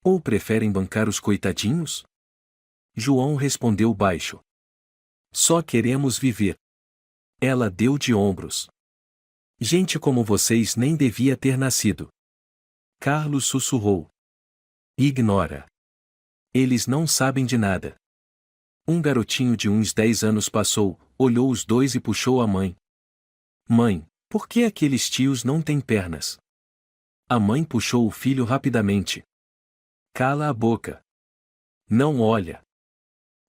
Ou preferem bancar os coitadinhos? João respondeu baixo. Só queremos viver. Ela deu de ombros. Gente como vocês nem devia ter nascido. Carlos sussurrou. Ignora. Eles não sabem de nada. Um garotinho de uns 10 anos passou, olhou os dois e puxou a mãe. Mãe, por que aqueles tios não têm pernas? A mãe puxou o filho rapidamente. Cala a boca. Não olha.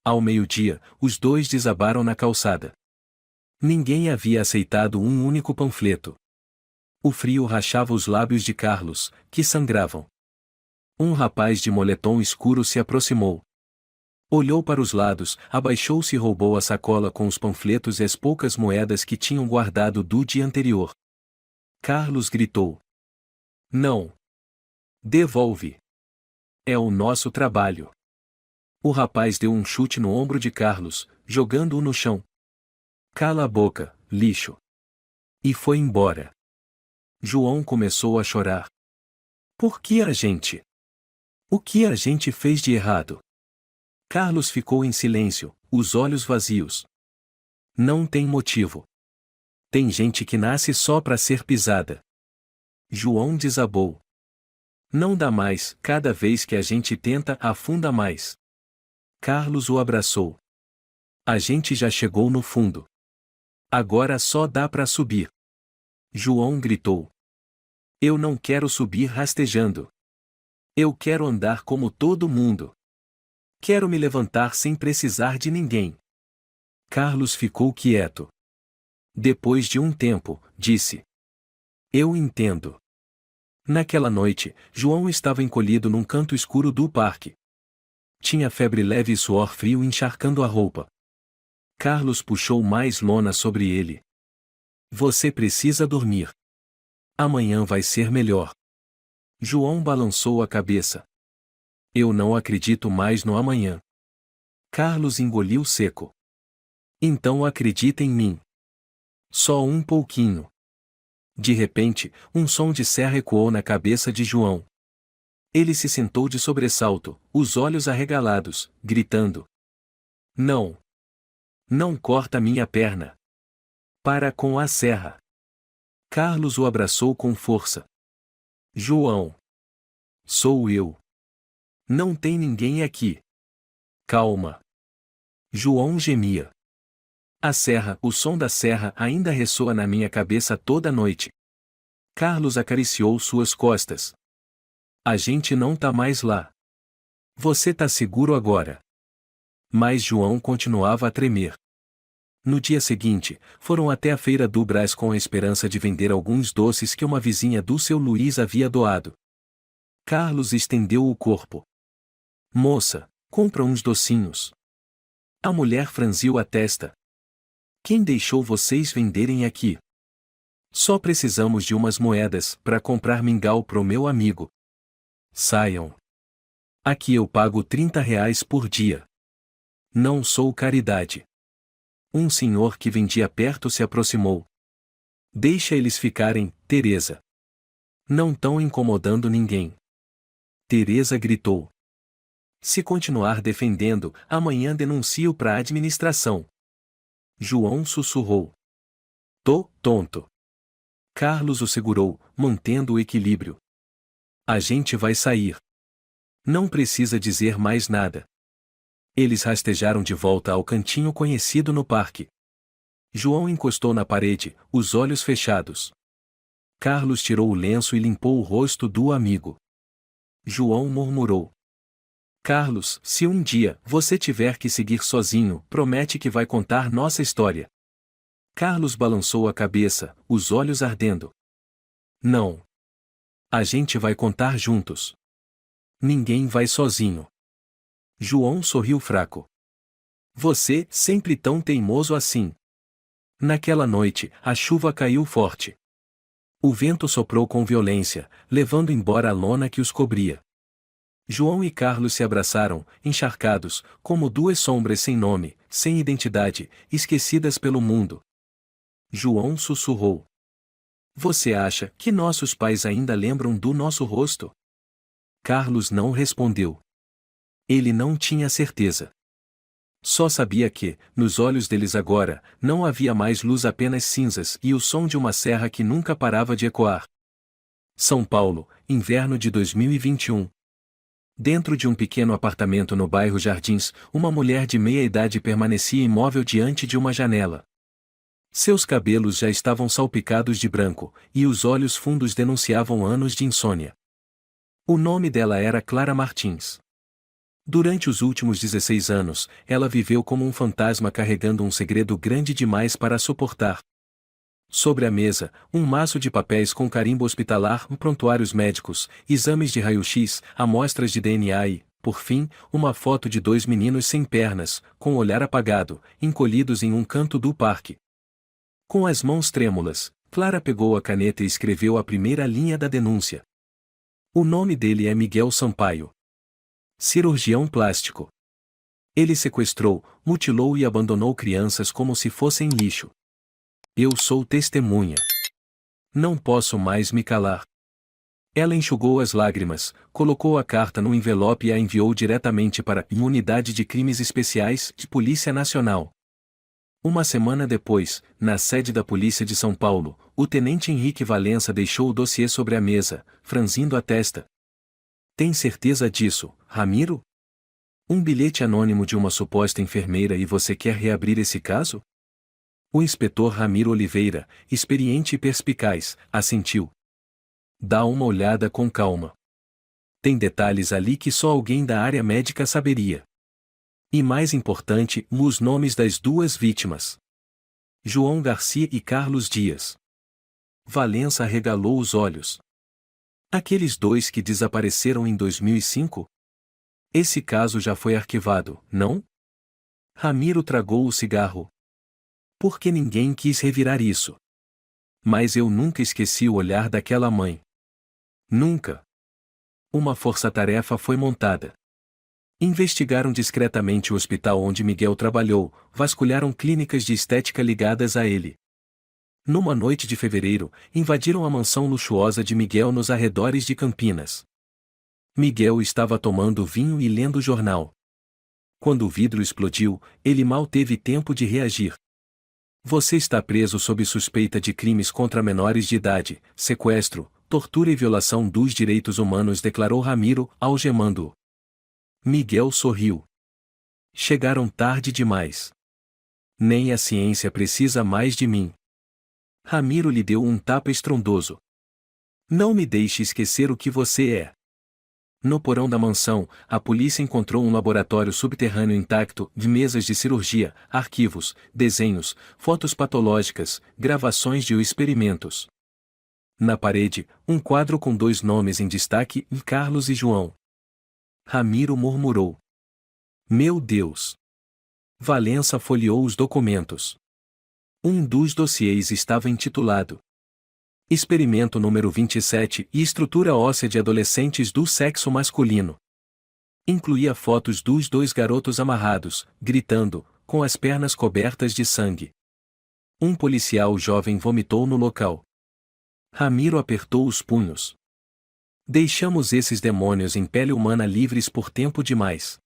Ao meio-dia, os dois desabaram na calçada. Ninguém havia aceitado um único panfleto. O frio rachava os lábios de Carlos, que sangravam. Um rapaz de moletom escuro se aproximou. Olhou para os lados, abaixou-se e roubou a sacola com os panfletos e as poucas moedas que tinham guardado do dia anterior. Carlos gritou. Não. Devolve. É o nosso trabalho. O rapaz deu um chute no ombro de Carlos, jogando-o no chão. Cala a boca, lixo. E foi embora. João começou a chorar. Por que a gente? O que a gente fez de errado? Carlos ficou em silêncio, os olhos vazios. Não tem motivo. Tem gente que nasce só para ser pisada. João desabou. Não dá mais, cada vez que a gente tenta, afunda mais. Carlos o abraçou. A gente já chegou no fundo. Agora só dá para subir. João gritou. Eu não quero subir rastejando. Eu quero andar como todo mundo. Quero me levantar sem precisar de ninguém. Carlos ficou quieto. Depois de um tempo, disse. Eu entendo. Naquela noite, João estava encolhido num canto escuro do parque. Tinha febre leve e suor frio encharcando a roupa. Carlos puxou mais lona sobre ele. Você precisa dormir. Amanhã vai ser melhor. João balançou a cabeça. Eu não acredito mais no amanhã. Carlos engoliu seco. Então acredita em mim. Só um pouquinho. De repente, um som de serra ecoou na cabeça de João. Ele se sentou de sobressalto, os olhos arregalados, gritando. Não! Não corta minha perna! Para com a serra! Carlos o abraçou com força. João! Sou eu! Não tem ninguém aqui! Calma! João gemia. A serra, o som da serra ainda ressoa na minha cabeça toda noite. Carlos acariciou suas costas. A gente não tá mais lá. Você tá seguro agora. Mas João continuava a tremer. No dia seguinte, foram até a feira do Brás com a esperança de vender alguns doces que uma vizinha do seu Luiz havia doado. Carlos estendeu o corpo. Moça, compra uns docinhos. A mulher franziu a testa. Quem deixou vocês venderem aqui? Só precisamos de umas moedas para comprar mingau pro meu amigo. Saiam. Aqui eu pago R$ 30 por dia. Não sou caridade. Um senhor que vendia perto se aproximou. Deixa eles ficarem, Teresa. Não tão incomodando ninguém. Teresa gritou. Se continuar defendendo, amanhã denuncio para a administração. João sussurrou. Tô tonto. Carlos o segurou, mantendo o equilíbrio. A gente vai sair. Não precisa dizer mais nada. Eles rastejaram de volta ao cantinho conhecido no parque. João encostou na parede, os olhos fechados. Carlos tirou o lenço e limpou o rosto do amigo. João murmurou. Carlos, se um dia você tiver que seguir sozinho, promete que vai contar nossa história. Carlos balançou a cabeça, os olhos ardendo. Não. A gente vai contar juntos. Ninguém vai sozinho. João sorriu fraco. Você, sempre tão teimoso assim. Naquela noite, a chuva caiu forte. O vento soprou com violência, levando embora a lona que os cobria. João e Carlos se abraçaram, encharcados, como duas sombras sem nome, sem identidade, esquecidas pelo mundo. João sussurrou. Você acha que nossos pais ainda lembram do nosso rosto? Carlos não respondeu. Ele não tinha certeza. Só sabia que, nos olhos deles agora, não havia mais luz, apenas cinzas e o som de uma serra que nunca parava de ecoar. São Paulo, inverno de 2021. Dentro de um pequeno apartamento no bairro Jardins, uma mulher de meia-idade permanecia imóvel diante de uma janela. Seus cabelos já estavam salpicados de branco, e os olhos fundos denunciavam anos de insônia. O nome dela era Clara Martins. Durante os últimos 16 anos, ela viveu como um fantasma carregando um segredo grande demais para suportar. Sobre a mesa, um maço de papéis com carimbo hospitalar, prontuários médicos, exames de raio-x, amostras de DNA e, por fim, uma foto de dois meninos sem pernas, com o olhar apagado, encolhidos em um canto do parque. Com as mãos trêmulas, Clara pegou a caneta e escreveu a primeira linha da denúncia. O nome dele é Miguel Sampaio. Cirurgião plástico. Ele sequestrou, mutilou e abandonou crianças como se fossem lixo. Eu sou testemunha. Não posso mais me calar. Ela enxugou as lágrimas, colocou a carta no envelope e a enviou diretamente para a Unidade de Crimes Especiais de Polícia Nacional. Uma semana depois, na sede da Polícia de São Paulo, o tenente Henrique Valença deixou o dossiê sobre a mesa, franzindo a testa. Tem certeza disso, Ramiro? Um bilhete anônimo de uma suposta enfermeira e você quer reabrir esse caso? O inspetor Ramiro Oliveira, experiente e perspicaz, assentiu. Dá uma olhada com calma. Tem detalhes ali que só alguém da área médica saberia. E mais importante, os nomes das duas vítimas. João Garcia e Carlos Dias. Valença arregalou os olhos. Aqueles dois que desapareceram em 2005? Esse caso já foi arquivado, não? Ramiro tragou o cigarro. Por que ninguém quis revirar isso? Mas eu nunca esqueci o olhar daquela mãe. Nunca. Uma força-tarefa foi montada. Investigaram discretamente o hospital onde Miguel trabalhou, vasculharam clínicas de estética ligadas a ele. Numa noite de fevereiro, invadiram a mansão luxuosa de Miguel nos arredores de Campinas. Miguel estava tomando vinho e lendo o jornal. Quando o vidro explodiu, ele mal teve tempo de reagir. Você está preso sob suspeita de crimes contra menores de idade, sequestro, tortura e violação dos direitos humanos, declarou Ramiro, algemando-o. Miguel sorriu. Chegaram tarde demais. Nem a ciência precisa mais de mim. Ramiro lhe deu um tapa estrondoso. Não me deixe esquecer o que você é. No porão da mansão, a polícia encontrou um laboratório subterrâneo intacto, de mesas de cirurgia, arquivos, desenhos, fotos patológicas, gravações de experimentos. Na parede, um quadro com dois nomes em destaque, Carlos e João. Ramiro murmurou. Meu Deus! Valença folheou os documentos. Um dos dossiês estava intitulado Experimento número 27 e estrutura óssea de adolescentes do sexo masculino. Incluía fotos dos dois garotos amarrados, gritando, com as pernas cobertas de sangue. Um policial jovem vomitou no local. Ramiro apertou os punhos. Deixamos esses demônios em pele humana livres por tempo demais.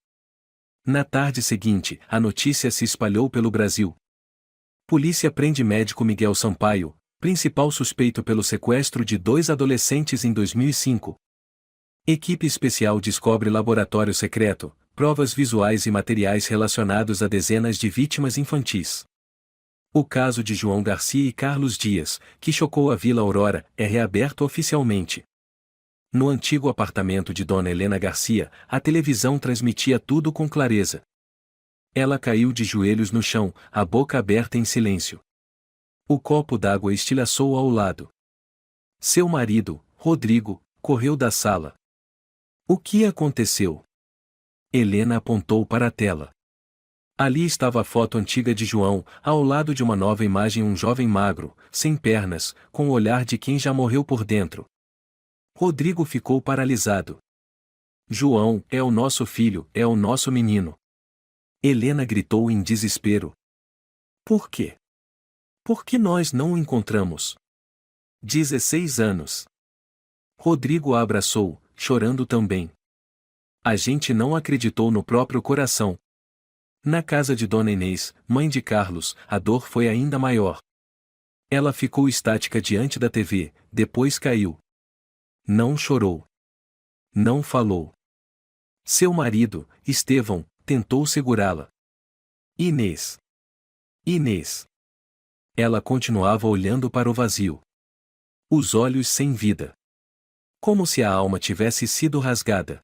Na tarde seguinte, a notícia se espalhou pelo Brasil. Polícia prende médico Miguel Sampaio, principal suspeito pelo sequestro de dois adolescentes em 2005. Equipe especial descobre laboratório secreto, provas visuais e materiais relacionados a dezenas de vítimas infantis. O caso de João Garcia e Carlos Dias, que chocou a Vila Aurora, é reaberto oficialmente. No antigo apartamento de Dona Helena Garcia, a televisão transmitia tudo com clareza. Ela caiu de joelhos no chão, a boca aberta em silêncio. O copo d'água estilhaçou ao lado. Seu marido, Rodrigo, correu da sala. O que aconteceu? Helena apontou para a tela. Ali estava a foto antiga de João, ao lado de uma nova imagem, um jovem magro, sem pernas, com o olhar de quem já morreu por dentro. Rodrigo ficou paralisado. João, é o nosso filho, é o nosso menino. Helena gritou em desespero. Por quê? Por que nós não o encontramos? 16 anos. Rodrigo a abraçou, chorando também. A gente não acreditou no próprio coração. Na casa de Dona Inês, mãe de Carlos, a dor foi ainda maior. Ela ficou estática diante da TV, depois caiu. Não chorou. Não falou. Seu marido, Estevão, tentou segurá-la. Inês. Inês. Ela continuava olhando para o vazio. Os olhos sem vida. Como se a alma tivesse sido rasgada.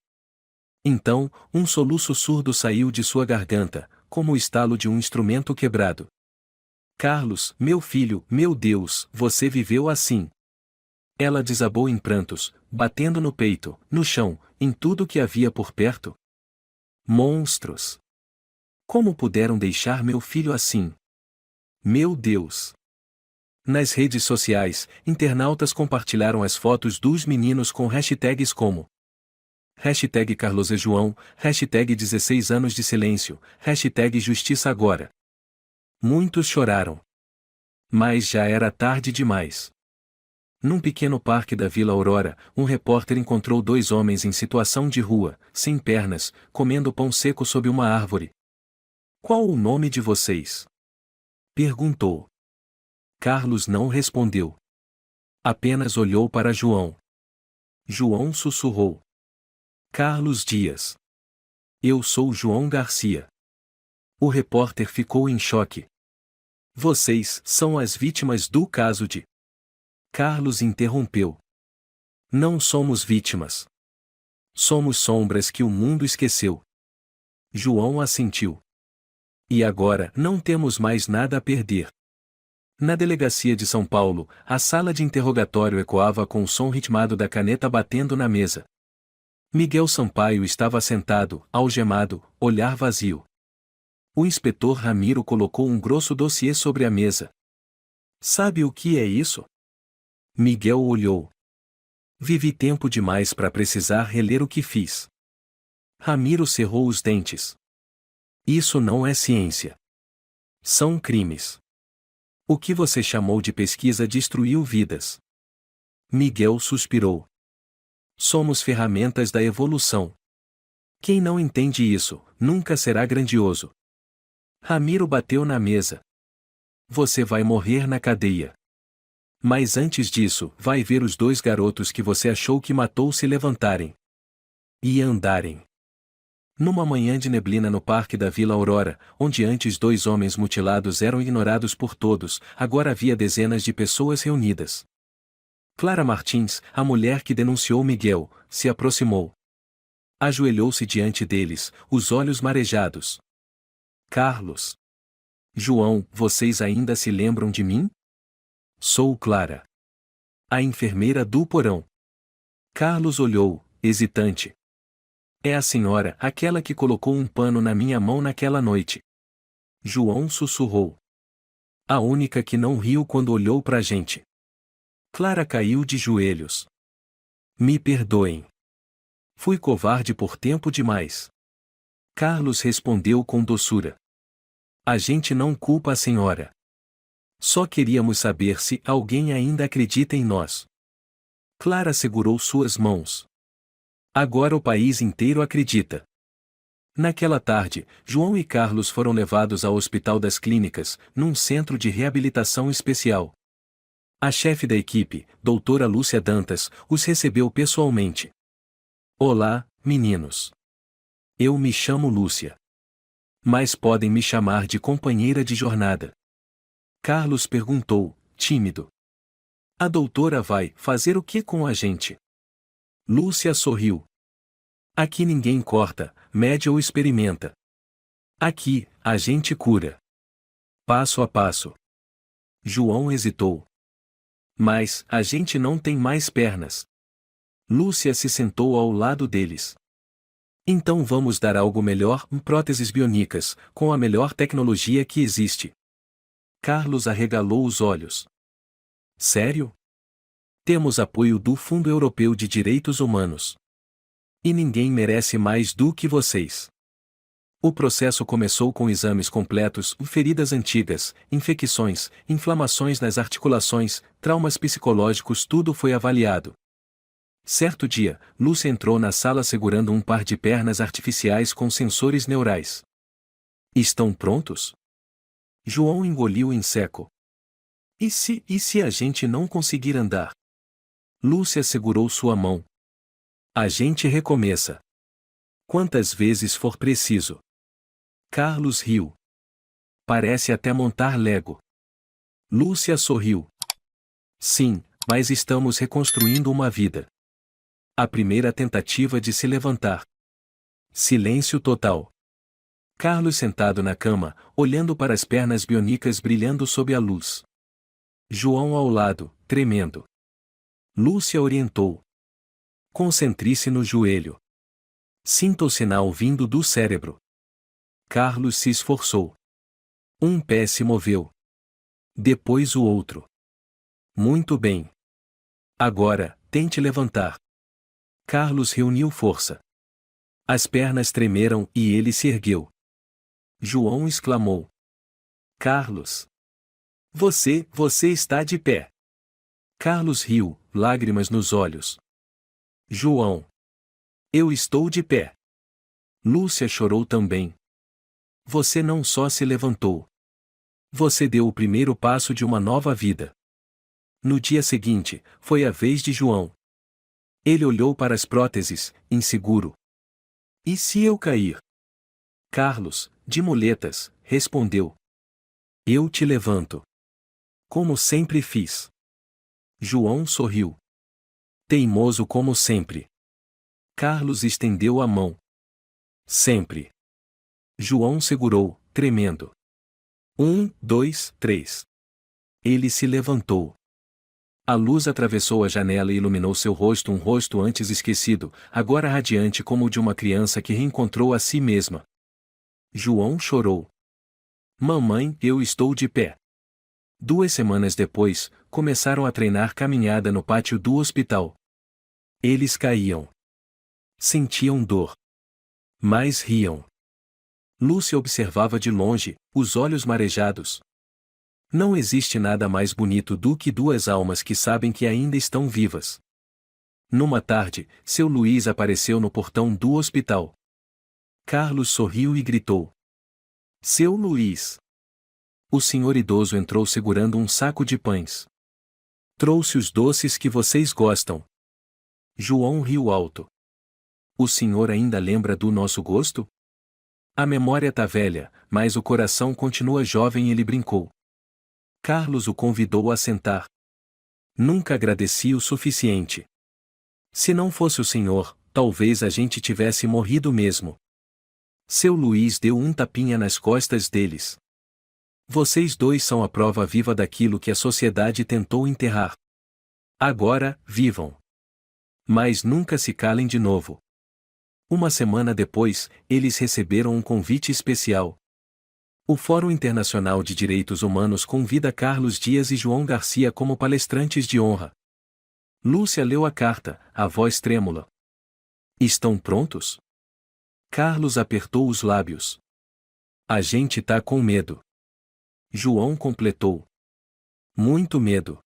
Então, um soluço surdo saiu de sua garganta, como o estalo de um instrumento quebrado. Carlos, meu filho, meu Deus, você viveu assim. Ela desabou em prantos, batendo no peito, no chão, em tudo que havia por perto. Monstros! Como puderam deixar meu filho assim? Meu Deus! Nas redes sociais, internautas compartilharam as fotos dos meninos com hashtags como hashtag Carlos e João, hashtag 16 anos de silêncio, hashtag Justiça Agora. Muitos choraram. Mas já era tarde demais. Num pequeno parque da Vila Aurora, um repórter encontrou dois homens em situação de rua, sem pernas, comendo pão seco sob uma árvore. Qual o nome de vocês? Perguntou. Carlos não respondeu. Apenas olhou para João. João sussurrou. Carlos Dias. Eu sou João Garcia. O repórter ficou em choque. Vocês são as vítimas do caso de... Carlos interrompeu. Não somos vítimas. Somos sombras que o mundo esqueceu. João assentiu. E agora não temos mais nada a perder. Na delegacia de São Paulo, a sala de interrogatório ecoava com o som ritmado da caneta batendo na mesa. Miguel Sampaio estava sentado, algemado, olhar vazio. O inspetor Ramiro colocou um grosso dossiê sobre a mesa. Sabe o que é isso? Miguel olhou. Vivi tempo demais para precisar reler o que fiz. Ramiro cerrou os dentes. Isso não é ciência. São crimes. O que você chamou de pesquisa destruiu vidas. Miguel suspirou. Somos ferramentas da evolução. Quem não entende isso, nunca será grandioso. Ramiro bateu na mesa. Você vai morrer na cadeia. Mas antes disso, vai ver os dois garotos que você achou que matou se levantarem. E andarem. Numa manhã de neblina no parque da Vila Aurora, onde antes dois homens mutilados eram ignorados por todos, agora havia dezenas de pessoas reunidas. Clara Martins, a mulher que denunciou Miguel, se aproximou. Ajoelhou-se diante deles, os olhos marejados. Carlos. João, vocês ainda se lembram de mim? Sou Clara. A enfermeira do porão. Carlos olhou, hesitante. É a senhora, aquela que colocou um pano na minha mão naquela noite. João sussurrou. A única que não riu quando olhou pra gente. Clara caiu de joelhos. Me perdoem. Fui covarde por tempo demais. Carlos respondeu com doçura. A gente não culpa a senhora. Só queríamos saber se alguém ainda acredita em nós. Clara segurou suas mãos. Agora o país inteiro acredita. Naquela tarde, João e Carlos foram levados ao Hospital das Clínicas, num centro de reabilitação especial. A chefe da equipe, doutora Lúcia Dantas, os recebeu pessoalmente. Olá, meninos. Eu me chamo Lúcia. Mas podem me chamar de companheira de jornada. Carlos perguntou, tímido. A doutora vai fazer o que com a gente? Lúcia sorriu. Aqui ninguém corta, mede ou experimenta. Aqui, a gente cura. Passo a passo. João hesitou. Mas, a gente não tem mais pernas. Lúcia se sentou ao lado deles. Então vamos dar algo melhor, próteses biônicas, com a melhor tecnologia que existe. Carlos arregalou os olhos. Sério? Temos apoio do Fundo Europeu de Direitos Humanos. E ninguém merece mais do que vocês. O processo começou com exames completos, feridas antigas, infecções, inflamações nas articulações, traumas psicológicos, tudo foi avaliado. Certo dia, Lúcia entrou na sala segurando um par de pernas artificiais com sensores neurais. Estão prontos? João engoliu em seco. E se a gente não conseguir andar? Lúcia segurou sua mão. A gente recomeça. Quantas vezes for preciso. Carlos riu. Parece até montar Lego. Lúcia sorriu. Sim, mas estamos reconstruindo uma vida. A primeira tentativa de se levantar. Silêncio total. Carlos sentado na cama, olhando para as pernas biônicas brilhando sob a luz. João ao lado, tremendo. Lúcia orientou. Concentre-se no joelho. Sinta o sinal vindo do cérebro. Carlos se esforçou. Um pé se moveu. Depois o outro. Muito bem. Agora, tente levantar. Carlos reuniu força. As pernas tremeram e ele se ergueu. João exclamou. Carlos! Você está de pé. Carlos riu, lágrimas nos olhos. João! Eu estou de pé. Lúcia chorou também. Você não só se levantou. Você deu o primeiro passo de uma nova vida. No dia seguinte, foi a vez de João. Ele olhou para as próteses, inseguro. E se eu cair? Carlos, de muletas, respondeu. Eu te levanto. Como sempre fiz. João sorriu. Teimoso como sempre. Carlos estendeu a mão. Sempre. João segurou, tremendo. 1, 2, 3. Ele se levantou. A luz atravessou a janela e iluminou seu rosto, um rosto antes esquecido, agora radiante como o de uma criança que reencontrou a si mesma. João chorou. Mamãe, eu estou de pé. 2 semanas depois, começaram a treinar caminhada no pátio do hospital. Eles caíam. Sentiam dor. Mas riam. Lúcia observava de longe, os olhos marejados. Não existe nada mais bonito do que duas almas que sabem que ainda estão vivas. Numa tarde, seu Luiz apareceu no portão do hospital. Carlos sorriu e gritou. Seu Luiz! O senhor idoso entrou segurando um saco de pães. Trouxe os doces que vocês gostam. João riu alto. O senhor ainda lembra do nosso gosto? A memória tá velha, mas o coração continua jovem e ele brincou. Carlos o convidou a sentar. Nunca agradeci o suficiente. Se não fosse o senhor, talvez a gente tivesse morrido mesmo. Seu Luiz deu um tapinha nas costas deles. Vocês dois são a prova viva daquilo que a sociedade tentou enterrar. Agora, vivam. Mas nunca se calem de novo. Uma semana depois, eles receberam um convite especial. O Fórum Internacional de Direitos Humanos convida Carlos Dias e João Garcia como palestrantes de honra. Lúcia leu a carta, a voz trêmula. Estão prontos? Carlos apertou os lábios. A gente tá com medo. João completou. Muito medo.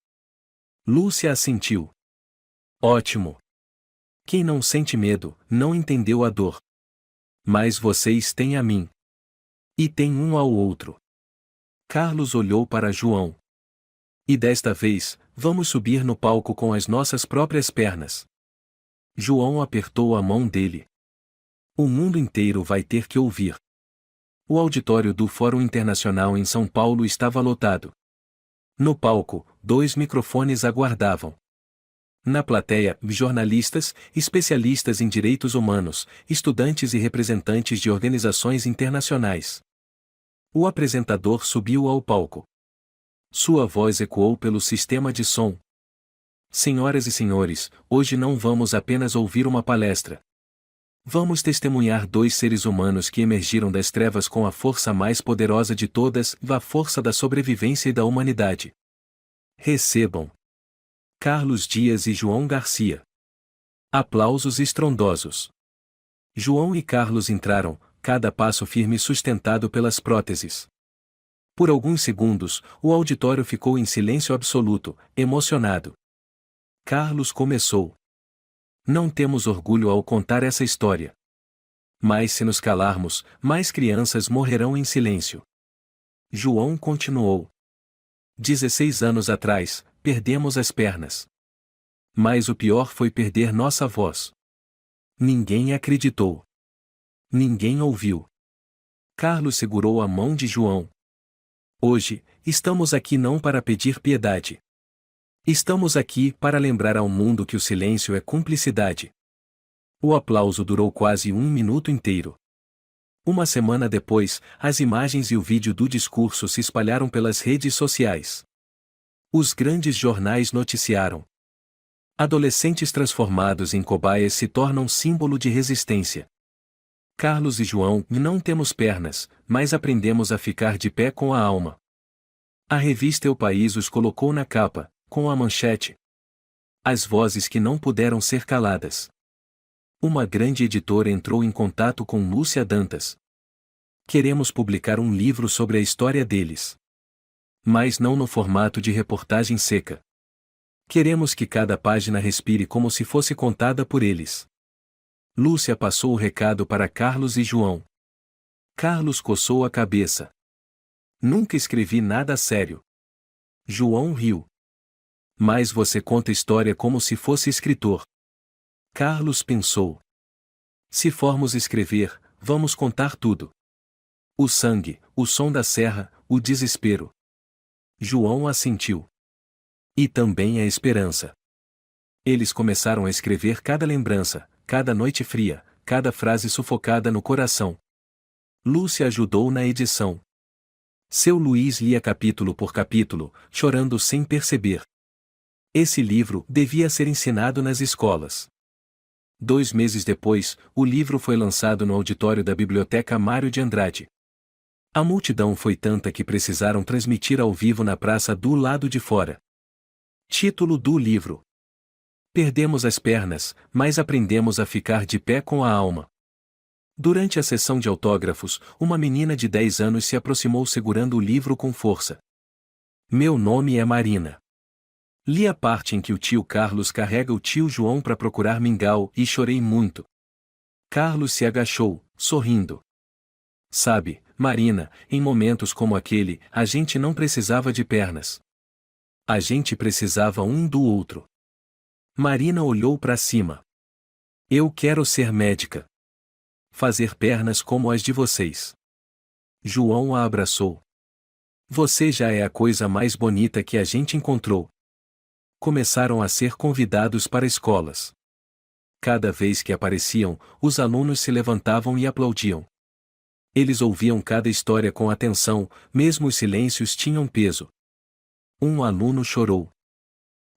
Lúcia assentiu. Ótimo. Quem não sente medo, não entendeu a dor. Mas vocês têm a mim. E têm um ao outro. Carlos olhou para João. E desta vez, vamos subir no palco com as nossas próprias pernas. João apertou a mão dele. O mundo inteiro vai ter que ouvir. O auditório do Fórum Internacional em São Paulo estava lotado. No palco, 2 microfones aguardavam. Na plateia, jornalistas, especialistas em direitos humanos, estudantes e representantes de organizações internacionais. O apresentador subiu ao palco. Sua voz ecoou pelo sistema de som. Senhoras e senhores, hoje não vamos apenas ouvir uma palestra. Vamos testemunhar 2 seres humanos que emergiram das trevas com a força mais poderosa de todas, a força da sobrevivência e da humanidade. Recebam Carlos Dias e João Garcia. Aplausos estrondosos. João e Carlos entraram, cada passo firme sustentado pelas próteses. Por alguns segundos, o auditório ficou em silêncio absoluto, emocionado. Carlos começou. Não temos orgulho ao contar essa história. Mas se nos calarmos, mais crianças morrerão em silêncio. João continuou. 16 anos atrás, perdemos as pernas. Mas o pior foi perder nossa voz. Ninguém acreditou. Ninguém ouviu. Carlos segurou a mão de João. Hoje, estamos aqui não para pedir piedade. Estamos aqui para lembrar ao mundo que o silêncio é cumplicidade. O aplauso durou quase 1 minuto inteiro. Uma semana depois, as imagens e o vídeo do discurso se espalharam pelas redes sociais. Os grandes jornais noticiaram. Adolescentes transformados em cobaias se tornam símbolo de resistência. Carlos e João, não temos pernas, mas aprendemos a ficar de pé com a alma. A revista El País os colocou na capa, com a manchete: As vozes que não puderam ser caladas. Uma grande editora entrou em contato com Lúcia Dantas. Queremos publicar um livro sobre a história deles. Mas não no formato de reportagem seca. Queremos que cada página respire como se fosse contada por eles. Lúcia passou o recado para Carlos e João. Carlos coçou a cabeça. Nunca escrevi nada sério. João riu. Mas você conta história como se fosse escritor. Carlos pensou. Se formos escrever, vamos contar tudo. O sangue, o som da serra, o desespero. João assentiu. E também a esperança. Eles começaram a escrever cada lembrança, cada noite fria, cada frase sufocada no coração. Lúcia ajudou na edição. Seu Luiz lia capítulo por capítulo, chorando sem perceber. Esse livro devia ser ensinado nas escolas. 2 meses depois, o livro foi lançado no auditório da Biblioteca Mário de Andrade. A multidão foi tanta que precisaram transmitir ao vivo na praça do lado de fora. Título do livro: Perdemos as pernas, mas aprendemos a ficar de pé com a alma. Durante a sessão de autógrafos, uma menina de 10 anos se aproximou segurando o livro com força. Meu nome é Marina. Li a parte em que o tio Carlos carrega o tio João para procurar mingau e chorei muito. Carlos se agachou, sorrindo. Sabe, Marina, em momentos como aquele, a gente não precisava de pernas. A gente precisava um do outro. Marina olhou para cima. Eu quero ser médica. Fazer pernas como as de vocês. João a abraçou. Você já é a coisa mais bonita que a gente encontrou. Começaram a ser convidados para escolas. Cada vez que apareciam, os alunos se levantavam e aplaudiam. Eles ouviam cada história com atenção, mesmo os silêncios tinham peso. Um aluno chorou.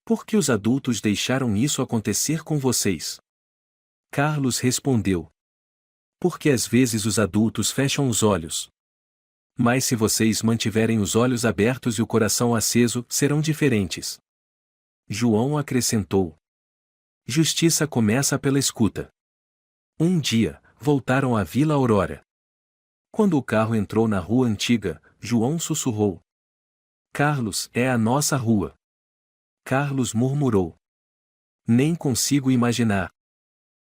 Por que os adultos deixaram isso acontecer com vocês? Carlos respondeu. Porque às vezes os adultos fecham os olhos. Mas se vocês mantiverem os olhos abertos e o coração aceso, serão diferentes. João acrescentou. Justiça começa pela escuta. Um dia, voltaram à Vila Aurora. Quando o carro entrou na rua antiga, João sussurrou. Carlos, é a nossa rua. Carlos murmurou. Nem consigo imaginar.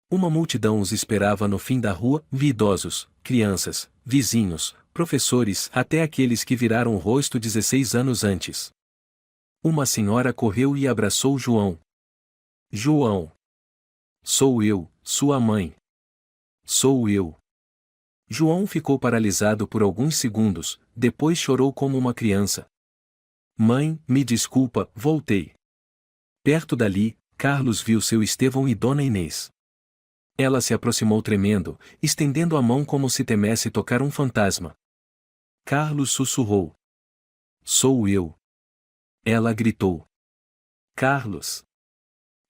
Uma multidão os esperava no fim da rua, idosos, crianças, vizinhos, professores, até aqueles que viraram o rosto 16 anos antes. Uma senhora correu e abraçou João. João. Sou eu, sua mãe. Sou eu. João ficou paralisado por alguns segundos, depois chorou como uma criança. Mãe, me desculpa, voltei. Perto dali, Carlos viu seu Estevão e Dona Inês. Ela se aproximou tremendo, estendendo a mão como se temesse tocar um fantasma. Carlos sussurrou. Sou eu. Ela gritou. Carlos.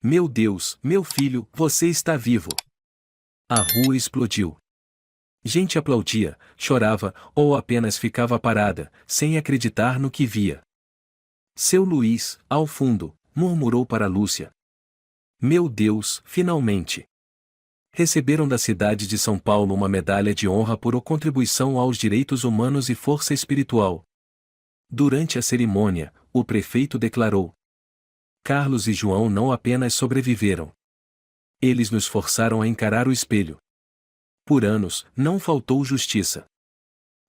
Meu Deus, meu filho, você está vivo. A rua explodiu. Gente aplaudia, chorava, ou apenas ficava parada, sem acreditar no que via. Seu Luiz, ao fundo, murmurou para Lúcia. Meu Deus, finalmente. Receberam da cidade de São Paulo uma medalha de honra por contribuição aos direitos humanos e força espiritual. Durante a cerimônia, o prefeito declarou: Carlos e João não apenas sobreviveram. Eles nos forçaram a encarar o espelho. Por anos, não faltou justiça.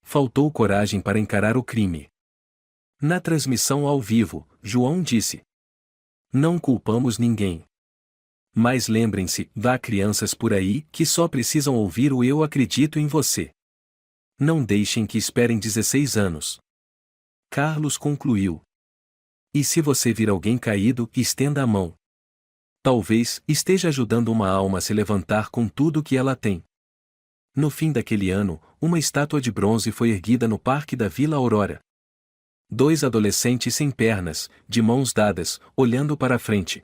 Faltou coragem para encarar o crime. Na transmissão ao vivo, João disse: "Não culpamos ninguém. Mas lembrem-se, há crianças por aí que só precisam ouvir o 'eu acredito em você'. Não deixem que esperem 16 anos." Carlos concluiu: "E se você vir alguém caído, estenda a mão. Talvez esteja ajudando uma alma a se levantar com tudo que ela tem." No fim daquele ano, uma estátua de bronze foi erguida no parque da Vila Aurora. 2 adolescentes sem pernas, de mãos dadas, olhando para a frente.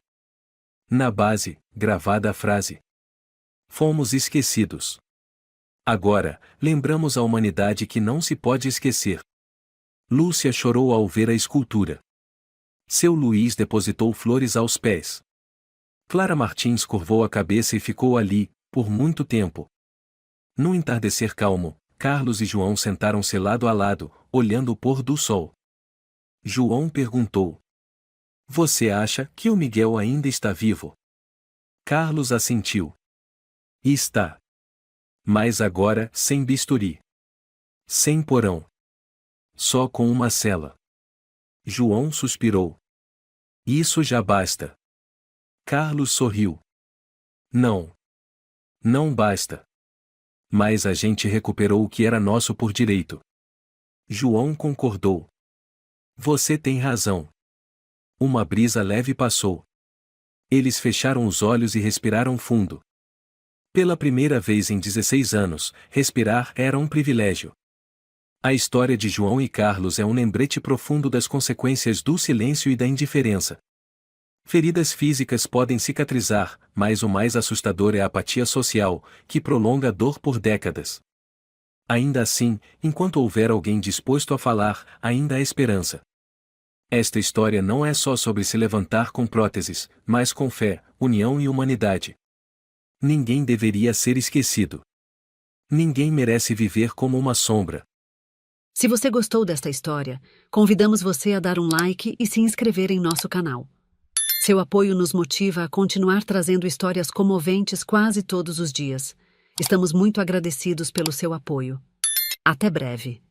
Na base, gravada a frase: "Fomos esquecidos. Agora, lembramos a humanidade que não se pode esquecer." Lúcia chorou ao ver a escultura. Seu Luiz depositou flores aos pés. Clara Martins curvou a cabeça e ficou ali, por muito tempo. No entardecer calmo, Carlos e João sentaram-se lado a lado, olhando o pôr do sol. João perguntou: "Você acha que o Miguel ainda está vivo?" Carlos assentiu: "Está. Mas agora sem bisturi. Sem porão. Só com uma cela." João suspirou: "Isso já basta." Carlos sorriu: "Não. Não basta. Mas a gente recuperou o que era nosso por direito." João concordou: "Você tem razão." Uma brisa leve passou. Eles fecharam os olhos e respiraram fundo. Pela primeira vez em 16 anos, respirar era um privilégio. A história de João e Carlos é um lembrete profundo das consequências do silêncio e da indiferença. Feridas físicas podem cicatrizar, mas o mais assustador é a apatia social, que prolonga a dor por décadas. Ainda assim, enquanto houver alguém disposto a falar, ainda há esperança. Esta história não é só sobre se levantar com próteses, mas com fé, união e humanidade. Ninguém deveria ser esquecido. Ninguém merece viver como uma sombra. Se você gostou desta história, convidamos você a dar um like e se inscrever em nosso canal. Seu apoio nos motiva a continuar trazendo histórias comoventes quase todos os dias. Estamos muito agradecidos pelo seu apoio. Até breve.